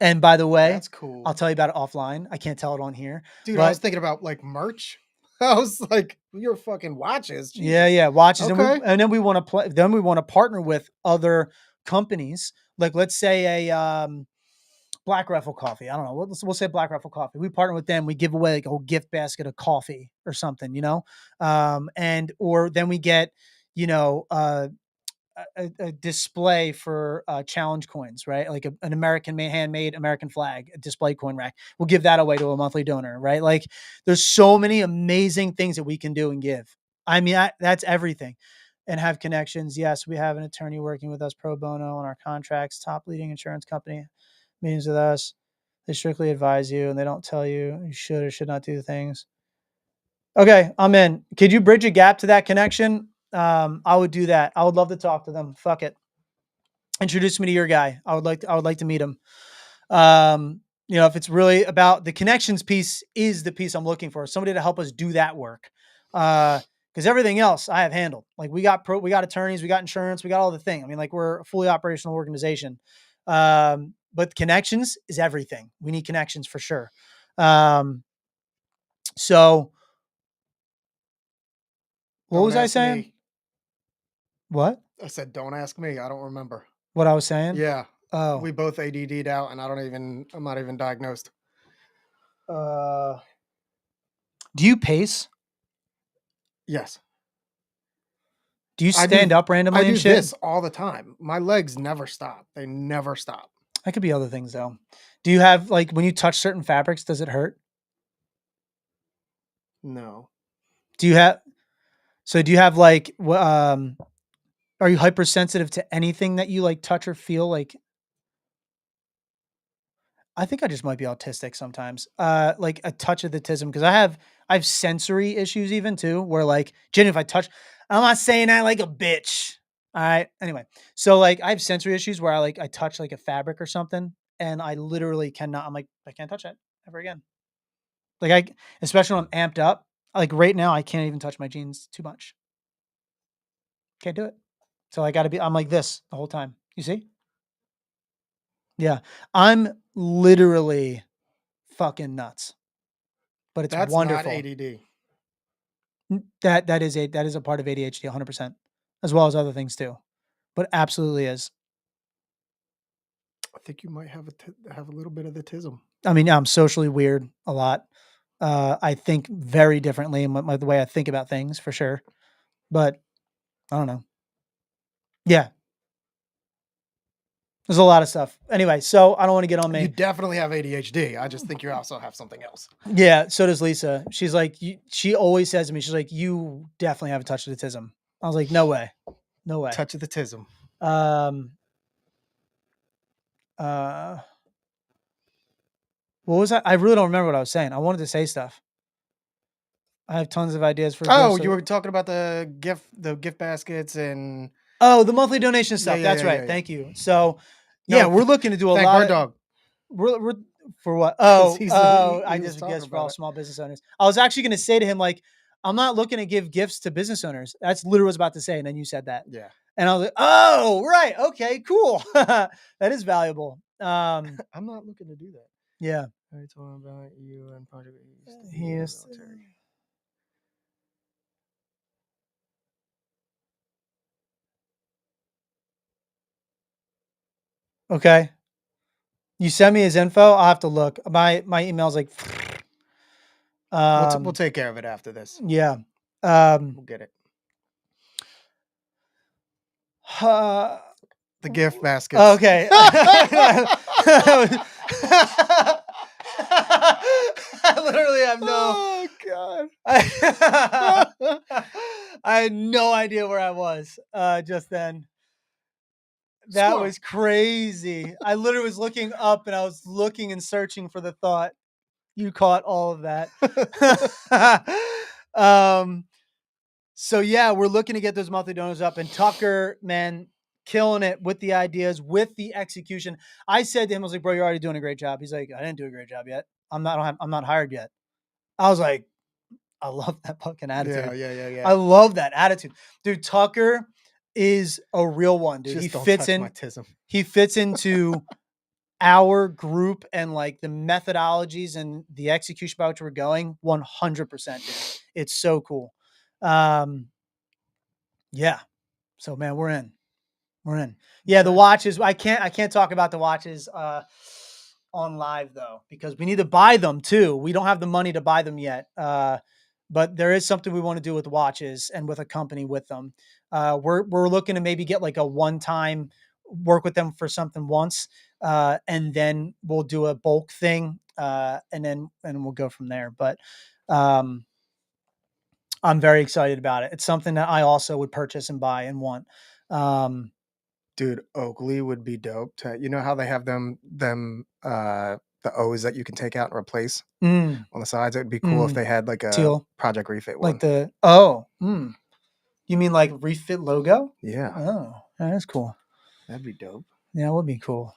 And by the way, that's cool. I'll tell you about it offline. I can't tell it on here, Dude, I was but thinking about like merch. I was like, your fucking watches. yeah, Jesus. yeah, watches, Okay. and then we want to play. Then we want to partner with other companies, like let's say a Black Rifle Coffee. I don't know. We'll say Black Rifle Coffee. We partner with them. We give away like a whole gift basket of coffee or something, and or then we get you know a display for challenge coins, right? Like an American handmade American flag, a display coin rack. We'll give that away to a monthly donor, right? Like there's so many amazing things that we can do and give. I mean, that's everything. And have connections. Yes, we have an attorney working with us pro bono on our contracts, top leading insurance company meetings with us. They strictly advise you and they don't tell you you should or should not do things. Okay, I'm in. Could you bridge a gap to that connection? I would do that. I would love to talk to them. Fuck it. Introduce me to your guy. I would like to meet him. If it's really about the connections piece is the piece I'm looking for. Somebody to help us do that work. Because everything else I have handled. Like we got attorneys, we got insurance, we got all the thing. I mean, like we're a fully operational organization. But connections is everything. We need connections for sure. So what Don't was I ask saying? me. What? I said, don't ask me. I don't remember. What I was saying? Yeah. Oh, We both ADD'd out and I'm not even diagnosed. uh, do you pace? Yes. Do you I do stand up I randomly and do shit? this all the time. My legs never stop. They never stop. That could be other things though. Do you have like when you touch certain fabrics, does it hurt? No. Do you have? So do you have like? Are you hypersensitive to anything that you like touch or feel? Like, I think I just might be autistic sometimes. Like a touch of the tism because I have sensory issues even too, where like Jenny, if I touch, I'm not saying that like a bitch. All right. Anyway, so like I have sensory issues where I touch like a fabric or something, and I literally cannot. I'm like I can't touch that ever again. Like especially when I'm amped up. Like right now, I can't even touch my jeans too much. Can't do it. So I got to be. I'm like this the whole time. You see? Yeah, I'm literally fucking nuts, but it's That's not wonderful. ADD. That is a part of ADHD 100%, as well as other things too, but absolutely is. I think you might have a little bit of the tism. I mean, yeah, I'm socially weird a lot. I think very differently in the way I think about things for sure, but I don't know. Yeah, there's a lot of stuff. Anyway, so I don't want to get on You me. definitely have ADHD. I just think you also have something else. Yeah, so does Lisa. She's like, she always says to me, she's like, you definitely have a touch of autism. I was like, no way, no way. Touch of the tism. Um, uh, what was that? I really don't remember what I was saying. I wanted to say stuff. I have tons of ideas for Oh, gifts. you were talking about the gift baskets and Oh, the monthly donation yeah, stuff. yeah, That's yeah, right. yeah, yeah. Thank you. So, yeah, No, we're looking to do a thank lot Bird of. Dog We're for what? because Oh, he's oh! I he was just talking guess for all about it. small business owners. I was actually going to say to him like, I'm not looking to give gifts to business owners. That's literally what I was about to say, and then you said that, Yeah, and I was like, oh, right, okay, cool. That is valuable. I'm not looking to do that. Yeah. I told him about you and Project used to be He in the is. military. Okay. You send me his info. I'll have to look. My email's like, We'll take care of it after this. yeah. We'll get it. Uh, The gift baskets. okay. I literally have no. Oh God. I had no idea where I was just then. That Squirrel. was crazy. I literally was looking up and I was looking and searching for the thought. You caught all of that. um, So yeah, we're looking to get those monthly donors up, and Tucker, man, killing it with the ideas, with the execution. I said to him, I was like, "Bro, you're already doing a great job." He's like, "I didn't do a great job yet. I'm not hired yet." I was like, "I love that fucking Yeah, attitude. yeah, yeah, I yeah. love that attitude, dude." Tucker is a real one, dude. Just don't touch my tism. He fits into our group and like the methodologies and the execution about which we're going 100%, dude. It's so cool. Um, yeah. So man, we're in. We're in. Yeah, the Okay. watches. I can't talk about the watches on live though, because we need to buy them too. We don't have the money to buy them yet. But there is something we want to do with watches and with a company with them. We're looking to maybe get like a one-time work with them for something once, and then we'll do a bulk thing, and we'll go from there. But um, I'm very excited about it. It's something that I also would purchase and buy and want. Um, Dude, Oakley would be dope. You know how they have the O's that you can take out and replace mm, on the sides? It would be cool if mm, they had like a teal, Project Refit like one. you mean like refit logo? Yeah, Oh, that's cool. that'd be dope. Yeah, it would be cool.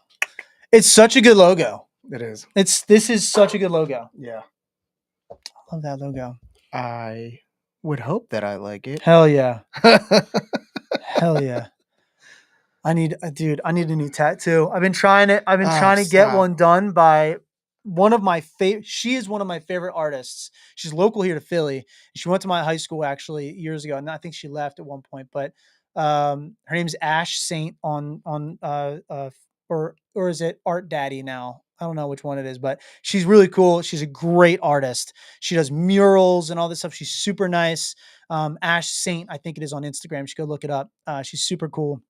It's such a good logo. It is. This is such a good logo. Yeah. I love that logo. I would hope that I like it. Hell yeah. Hell yeah. I need a new tattoo. I've been trying it. I've been Oh, trying to get stop. one done by one of my favorite. She is one of my favorite artists. She's local here to Philly. She went to my high school actually years ago, and I think she left at one point. But her name's Ash Saint or is it Art Daddy now? I don't know which one it is, but she's really cool. She's a great artist. She does murals and all this stuff. She's super nice. Ash Saint, I think it is on Instagram. You should go look it up. She's super cool.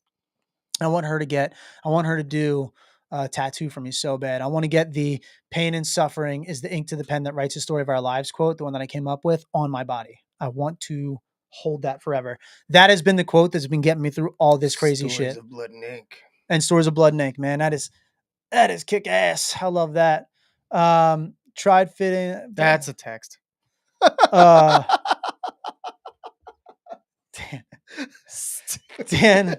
I want her to do a tattoo for me so bad. I want to get the pain and suffering is the ink to the pen that writes the story of our lives quote, the one that I came up with on my body. I want to hold that forever. That has been the quote that's been getting me through all this crazy Stories shit. of blood and ink. And Stories of Blood and Ink, man. That is kick ass. I love that. Tried fitting. That's a text. uh Dan.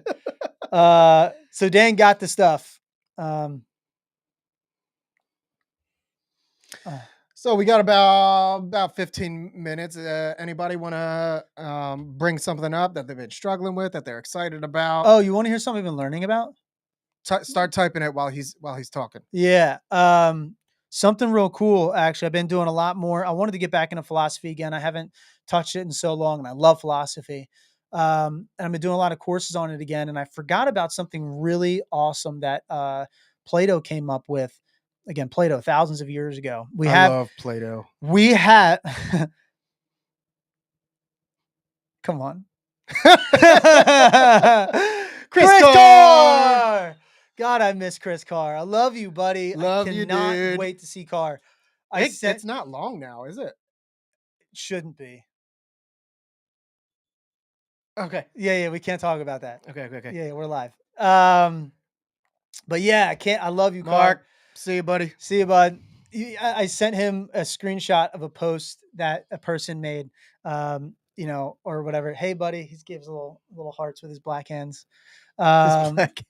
So Dan got the stuff. So we got about 15 minutes. Anybody want to bring something up that they've been struggling with, that they're excited about? Oh, you want to hear something I've been learning about? Start typing it while he's talking. Yeah. Something real cool. Actually, I've been doing a lot more. I wanted to get back into philosophy again. I haven't touched it in so long, and I love philosophy. And I've been doing a lot of courses on it again. And I forgot about something really awesome that Plato came up with. Again, Plato, thousands of years ago. I love Plato. We have. Come on. Chris Carr! God, I miss Chris Carr. I love you, buddy. Love I you, cannot dude. wait to see Carr. It's not long now, is it? Shouldn't be. Okay. Yeah, we can't talk about that. Okay. Yeah, we're live. But yeah, I love you, Mark. Carr. See you, buddy. See you, bud. I sent him a screenshot of a post that a person made, or whatever. Hey, buddy. He gives little hearts with his black hands. Everything.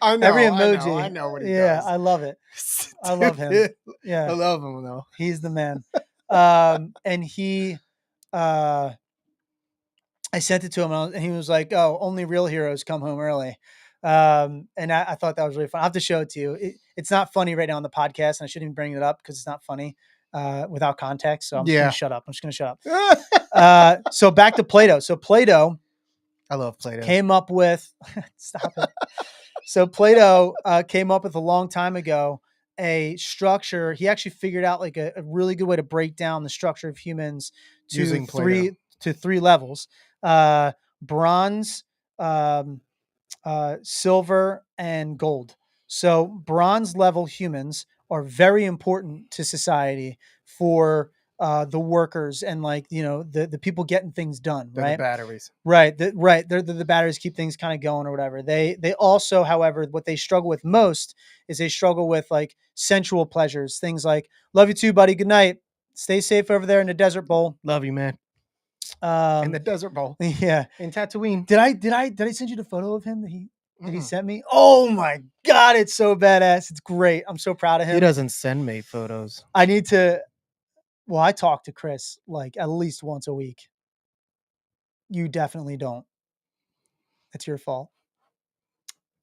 I know, every emoji. I know what he does. Yeah, I love it. I love him. Yeah, I love him though. He's the man. And he, I sent it to him, and he was like, "Oh, only real heroes come home early." And I thought that was really fun. I'll have to show it to you. It's not funny right now on the podcast, and I shouldn't even bring it up because it's not funny without context. So I'm just going to shut up. So back to Plato. So Plato, I love Plato. Came up with stop it. So Plato came up with a long time ago a structure. He actually figured out like a really good way to break down the structure of humans to Using three levels: bronze, silver, and gold. So bronze level humans are very important to society for the workers and the people getting things done. They're the batteries. Right. They're the batteries keep things kind of going or whatever. They also, however, what they struggle with most is they struggle with like sensual pleasures. Things like, love you too, buddy. Good night. Stay safe over there in the desert bowl. Love you, man. In the desert bowl. Yeah. In Tatooine. Did I send you the photo of him that he sent me? Oh my God, it's so badass. It's great. I'm so proud of him. He doesn't send me photos. I talk to Chris like at least once a week. You definitely don't. It's your fault.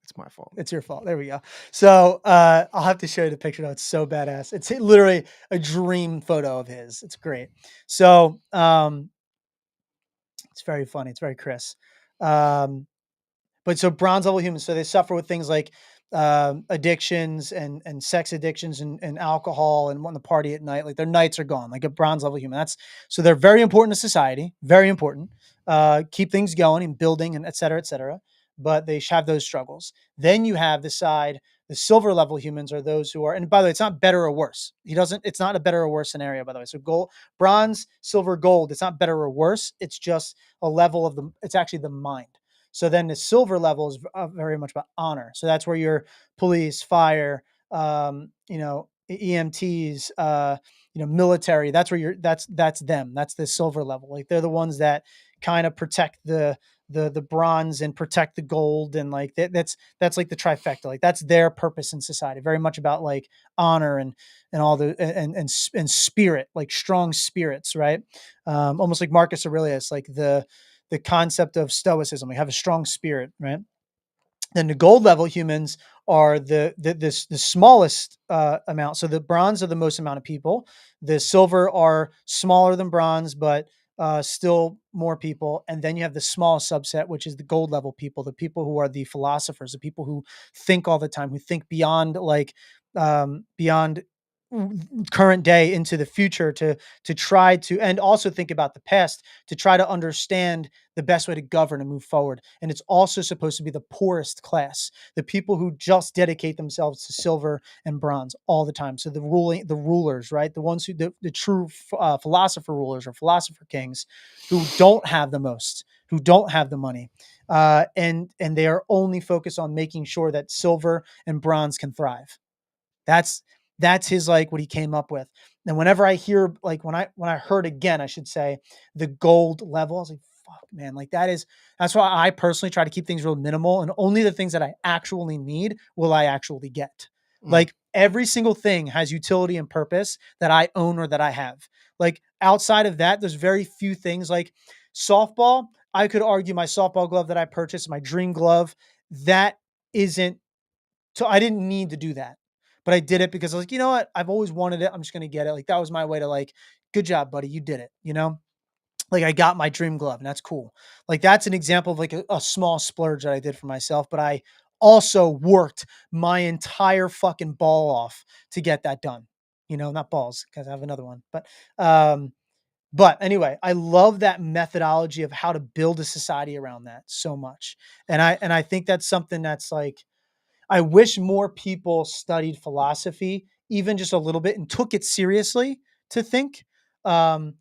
It's my fault. It's your fault. There we go. So I'll have to show you the picture though. It's so badass. It's literally a dream photo of his. It's great. So it's very funny. It's very Chris. But so bronze level humans, so they suffer with things like addictions and sex addictions and alcohol and wanting to party at night. Like their nights are gone, like a bronze level human. So they're very important to society, very important. Keep things going and building and et cetera, et cetera. But they have those struggles. Then you have the silver level humans are those who are, and by the way, it's not better or worse. It's not a better or worse scenario, by the way. So gold, bronze, silver, gold, it's not better or worse. It's just a level it's actually the mind. So then the silver level is very much about honor. So that's where your police, fire, EMTs, military. That's where that's them. That's the silver level. Like they're the ones that kind of protect the bronze and protect the gold, and like that's like the trifecta. Like that's their purpose in society. Very much about like honor and all the and spirit, like strong spirits, right? Almost like Marcus Aurelius, like the concept of stoicism. We have a strong spirit, right? Then the gold level humans are the smallest amount. So the bronze are the most amount of people. The silver are smaller than bronze, but still more people. And then you have the small subset, which is the gold level people, the people who are the philosophers, the people who think all the time, who think beyond beyond current day into the future to try to, and also think about the past, to try to understand the best way to govern and move forward. And it's also supposed to be the poorest class, the people who just dedicate themselves to silver and bronze all the time. So the rulers, right, the ones who the true philosopher rulers or philosopher kings, who don't have the most, who don't have the money, and they are only focused on making sure that silver and bronze can thrive. That's his, like, what he came up with. And whenever I hear, like, when I heard again, I should say, the gold level, I was like, fuck, man, like that's why I personally try to keep things real minimal, and only the things that I actually need will I actually get. Mm. Like, every single thing has utility and purpose that I own or that I have. Like, outside of that, there's very few things. Like softball, I could argue my softball glove that I purchased, my dream glove, that isn't, so I didn't need to do that. But I did it because I was like, you know what? I've always wanted it. I'm just going to get it. Like, that was my way to, like, good job, buddy. You did it. You know, like, I got my dream glove, and that's cool. Like, that's an example of, like, a small splurge that I did for myself. But I also worked my entire fucking ball off to get that done. You know, not balls, because I have another one. Um, but anyway, I love that methodology of how to build a society around that so much. And I think that's something that's like, I wish more people studied philosophy, even just a little bit, and took it seriously to think. Um,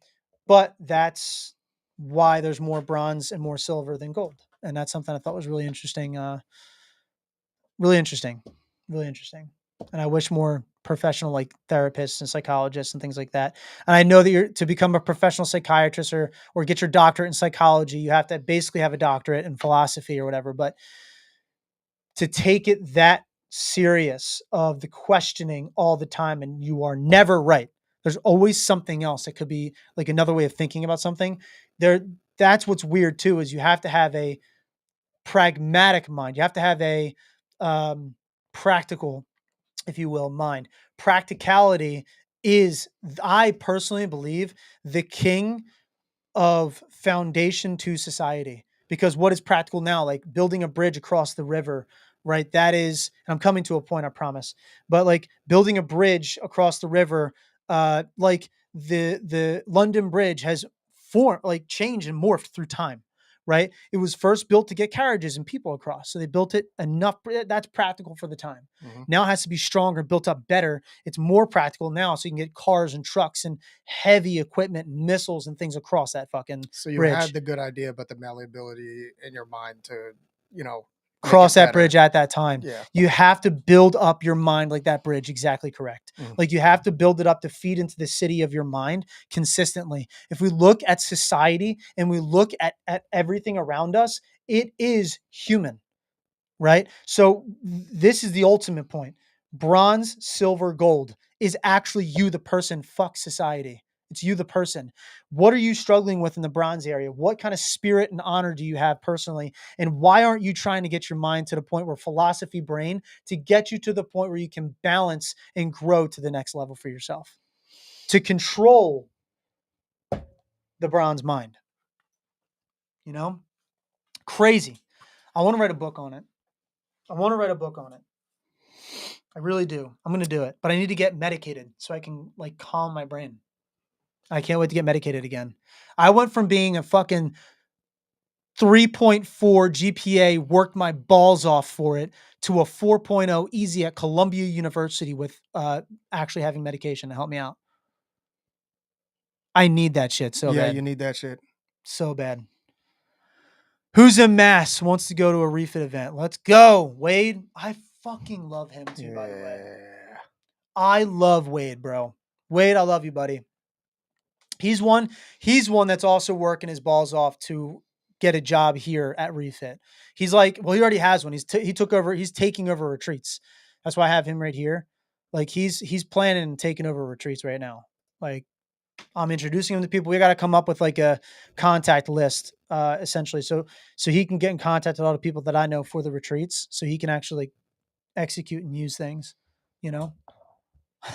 but that's why there's more bronze and more silver than gold. And that's something I thought was really interesting. Really interesting. Really interesting. And I wish more professional, like, therapists and psychologists and things like that. And I know that you're to become a professional psychiatrist or get your doctorate in psychology, you have to basically have a doctorate in philosophy or whatever. But to take it that serious of the questioning all the time, and you are never right. There's always something else that could be, like, another way of thinking about something. There, that's what's weird too, is you have to have a pragmatic mind. You have to have a um, practical, if you will, mind. Practicality is, I personally believe, the king of foundation to society. Because what is practical now? Like building a bridge across the river, right? That is, I'm coming to a point, I promise. But like building a bridge across the river, like the London Bridge has formed, like, changed and morphed through time, right? It was first built to get carriages and people across, so they built it enough. That's practical for the time. Mhm. Now it has to be stronger, built up better. It's more practical now, so you can get cars and trucks and heavy equipment, missiles and things across that fucking So you had bridge. the good idea, but the malleability in your mind to, you know, make Cross it that bridge better. at that time. Yeah. You have to build up your mind like that bridge. Exactly correct. Mhm. Like, you have to build it up to feed into the city of your mind consistently. If we look at society and we look at everything around us, it is human, right? So this is the ultimate point. Bronze, silver, gold is actually you, the person. Fuck society. It's you, the person. What are you struggling with in the bronze area? What kind of spirit and honor do you have personally? And why aren't you trying to get your mind to the point where philosophy brain, to get you to the point where you can balance and grow to the next level for yourself, to control the bronze mind? You know, crazy. I want to write a book on it. I want to write a book on it. I really do. I'm going to do it, but I need to get medicated so I can, like, calm my brain. I can't wait to get medicated again. I went from being a fucking 3.4 GPA, worked my balls off for it, to a 4.0 easy at Columbia University with actually having medication to help me out. I need that shit so Yeah, you bad. need that shit. So bad. Who's in mass wants to go to a refit event? Let's go. Wade. I fucking love him too, by the way. Yeah. I love Wade, bro. Wade, I love you, buddy. He's one that's also working his balls off to get a job here at Refit. He's like, well, he already has one. He took over. He's taking over retreats. That's why I have him right here. Like, he's planning and taking over retreats right now. Like, I'm introducing him to people. We got to come up with, like, a contact list, essentially, so he can get in contact with all the people that I know for the retreats, so he can actually, like, execute and use things. You know,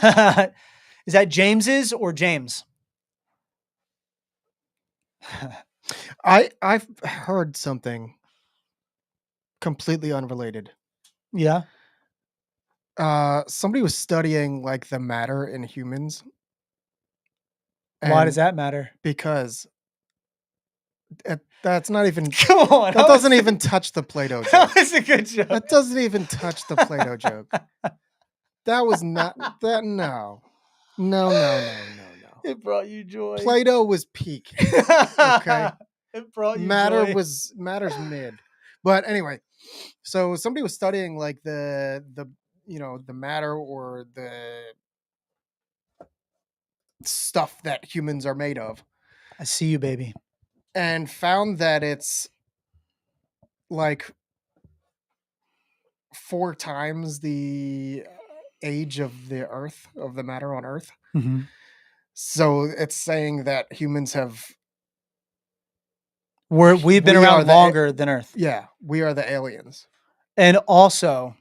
is that James's or James? I've heard something completely unrelated. Yeah. Somebody was studying like the matter in humans, Why does and that matter? because that's not even Come on, that doesn't even touch the Play-Doh that joke. was a good joke. That doesn't even touch the Play-Doh joke. That was not that. No, no, no, no, no, no. It brought you joy. Play-Doh was peak. Okay. It brought you joy. Matter's mid. But anyway, so somebody was studying like the the matter or the stuff that humans are made of, I see you, baby. and found that it's like 4 times the age of the earth, of the matter on earth. Mm-hmm. So it's saying that humans have We've been we are around the longer than Earth. yeah, we are the aliens. And also,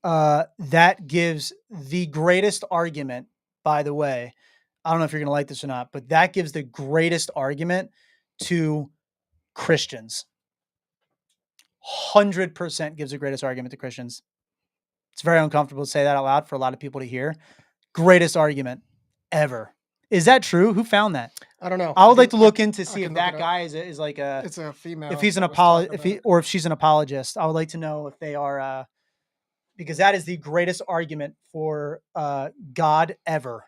that gives the greatest argument, by the way. I don't know if you're going to like this or not, but that gives the greatest argument to Christians. 100% gives the greatest argument to Christians. It's very uncomfortable to say that out loud for a lot of people to hear. Greatest argument ever. Is that true? Who found that? I don't know. I would like to look into see can if look it that up. guy is like a It's a female. if he's an that was talking apologist, about it. or if she's an apologist. I would like to know if they are because that is the greatest argument for God ever,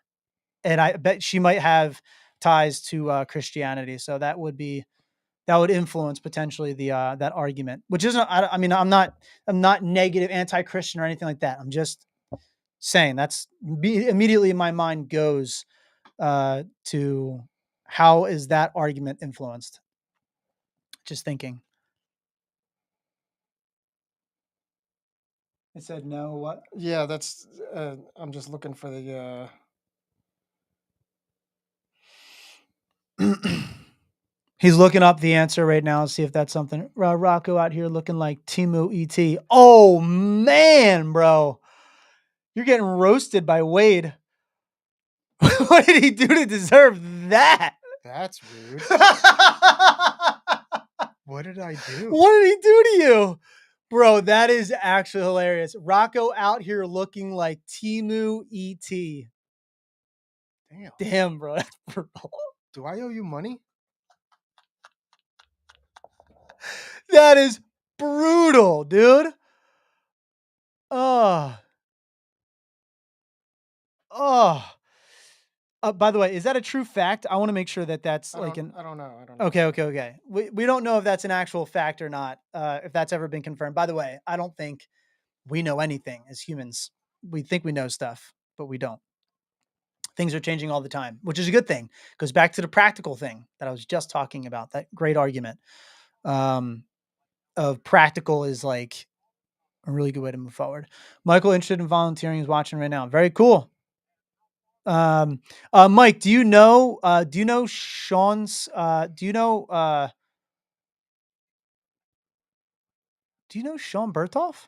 and I bet she might have ties to Christianity. So that would influence potentially the that argument, which isn't. I mean, I'm not negative, anti-Christian or anything like that. I'm just saying that's immediately in my mind goes to how is that argument influenced. Just thinking. I said no. What? Yeah, that's. I'm just looking for the. He's looking up the answer right now. See if that's something. Rocco out here looking like Timu ET. Oh man, bro, you're getting roasted by Wade. What did he do to deserve that? That's rude. What did I do? What did he do to you? Bro, that is actually hilarious. Rocco out here looking like Timu ET. Damn. Damn, bro. That's brutal. Do I owe you money? That is brutal, dude. Oh. Oh. By the way, is that a true fact? I want to make sure that that's I like don't, an. I don't know. I don't know. Okay. We don't know if that's an actual fact or not. If that's ever been confirmed. By the way, I don't think we know anything as humans. We think we know stuff, but we don't. Things are changing all the time, which is a good thing. Goes back to the practical thing that I was just talking about. That great argument of practical is like a really good way to move forward. Michael, interested in volunteering, is watching right now. Very cool. Mike, do you know Sean's, do you know Sean Bertolf?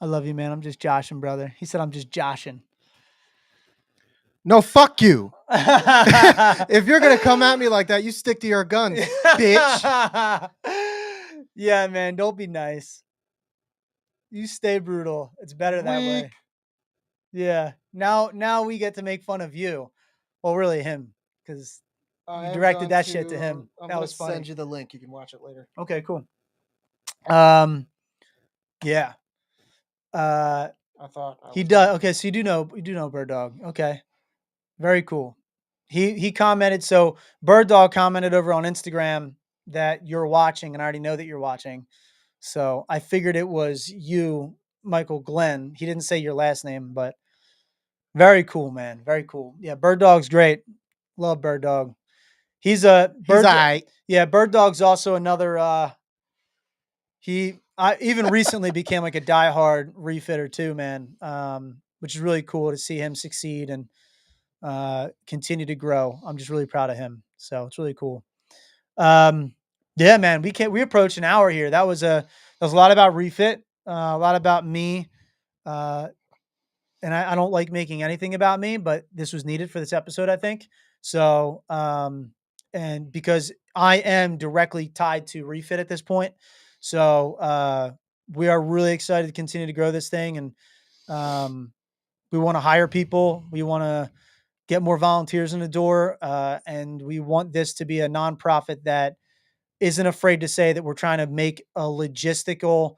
I love you, man. I'm just joshing, brother. He said, I'm just joshing. No, fuck you. If you're gonna come at me like that, you stick to your guns, bitch. Yeah, man. Don't be nice. You stay brutal. It's better that way. Weak. Yeah. Now we get to make fun of you. Well, really him, because you directed that shit to him. That was funny. Send you the link. You can watch it later. Okay, cool. Yeah. I thought He does. Okay, so you do know Bird Dog. Okay, very cool. He commented. So Bird Dog commented over on Instagram that you're watching, and I already know that you're watching. So I figured it was you, Michael Glenn. He didn't say your last name, but very cool, man. Very cool. Yeah, Bird Dog's great. Love Bird Dog. He's a Bird. Yeah, Bird Dog's also another. I even recently became like a diehard refitter too, man. Which is really cool to see him succeed and continue to grow. I'm just really proud of him. So it's really cool. Yeah, man, we approached an hour here. That was a lot about refit, a lot about me. And I don't like making anything about me, but this was needed for this episode, I think. So, and because I am directly tied to refit at this point. So, we are really excited to continue to grow this thing, and we want to hire people. We want to get more volunteers in the door, and we want this to be a nonprofit that isn't afraid to say that we're trying to make a logistical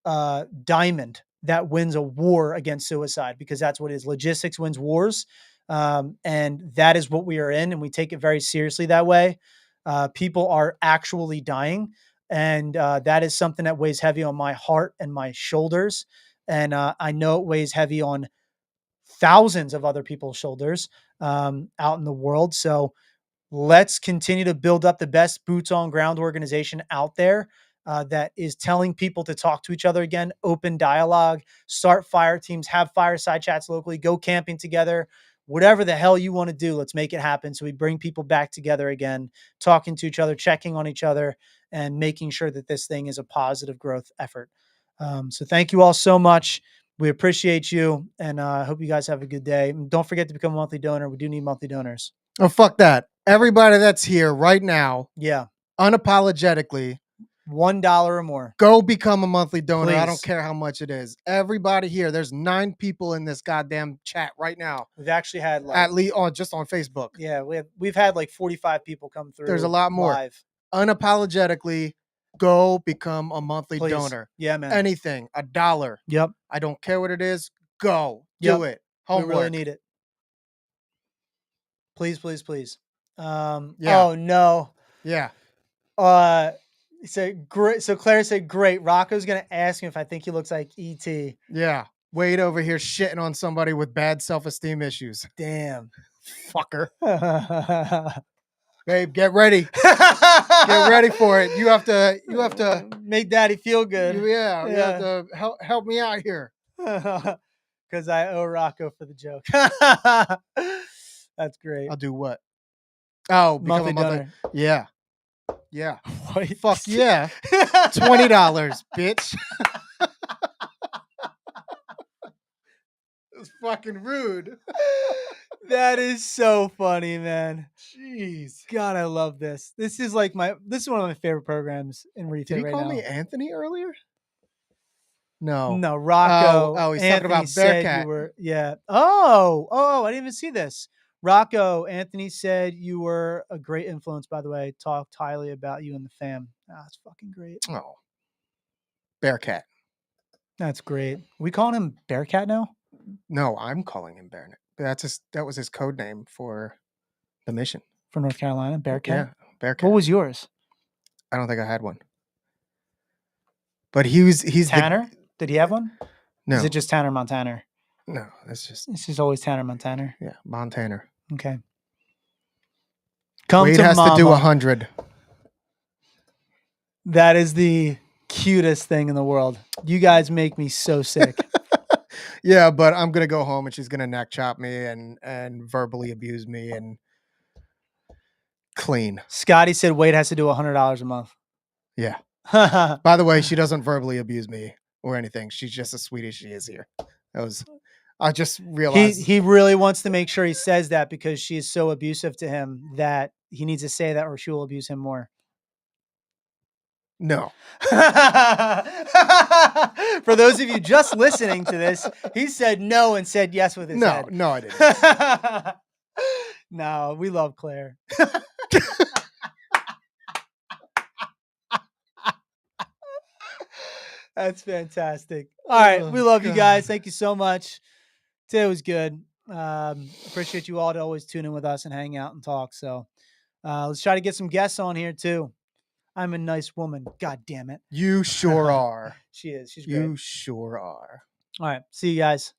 diamond that wins a war against suicide, because that's what it is. Logistics wins wars. And that is what we are in. And we take it very seriously that way. People are actually dying. And that is something that weighs heavy on my heart and my shoulders. And I know it weighs heavy on thousands of other people's shoulders out in the world. So let's continue to build up the best boots on ground organization out there that is telling people to talk to each other again, open dialogue, start fire teams, have fireside chats locally, go camping together, whatever the hell you want to do. Let's make it happen. So we bring people back together again, talking to each other, checking on each other, and making sure that this thing is a positive growth effort. So thank you all so much. We appreciate you, and I hope you guys have a good day. And don't forget to become a monthly donor. We do need monthly donors. Oh, fuck that. Everybody that's here right now, Yeah. unapologetically, $1 or more. go become a monthly donor. I don't Please. care how much it is. Everybody here, there's 9 people in this goddamn chat right now. We've actually had like At least just on Facebook. Yeah, we've had like 45 people come through. There's a lot more. Live. Unapologetically, go become a monthly Please. donor. Yeah, man. Anything, $1. Yep. I don't care what it is. Go Yep. do it. We Homework. really need it. Please, please, please. Yeah. Oh no. Yeah. He said great. So Claire said, "Great." Rocco's gonna ask me if I think he looks like ET. Yeah. Wade over here shitting on somebody with bad self-esteem issues. Damn. Fucker. Babe, get ready. Get ready for it. You have to make daddy feel good. You have to help me out here. Because I owe Rocco for the joke. That's great. I'll do what? Oh, become monthly a monthly. donor. Yeah. Yeah. What? Fuck yeah. $20, bitch. It's fucking rude. That is so funny, man. Jeez. God, I love this. This is one of my favorite programs in Refit Did he right call now. me Anthony earlier? No. No, Rocco. Oh, he's Anthony talking about said Bearcat. you were, yeah. Oh, I didn't even see this. Rocco, Anthony said you were a great influence, by the way. Talked highly about you and the fam. That's fucking great. Oh. Bearcat. That's great. We calling him Bearcat now? No, I'm calling him Bearcat. That was his code name for the mission. For North Carolina, Bearcat? Yeah, Bearcat. What was yours? I don't think I had one. But he's Tanner? Did he have one? No. Is it just Tanner Montana? No, it's just always Tanner Montana. Yeah, Montana. Okay. Come Wade to has mama. to do 100. That is the cutest thing in the world. You guys make me so sick. Yeah, but I'm gonna go home and she's gonna neck chop me and verbally abuse me and clean. Scotty said Wade has to do $100 a month. Yeah. By the way, she doesn't verbally abuse me or anything. She's just as sweet as she is here. I just realized he really wants to make sure he says that because she is so abusive to him that he needs to say that or she will abuse him more. No. For those of you just listening to this, he said no and said yes with his head. No, I didn't. No, we love Claire. That's fantastic. All right. We love you guys. Thank you so much. Today was good. Appreciate you all to always tune in with us and hang out and talk. So let's try to get some guests on here too. I'm a nice woman. God damn it. You sure are. She is. She's great. You sure are. All right. See you guys.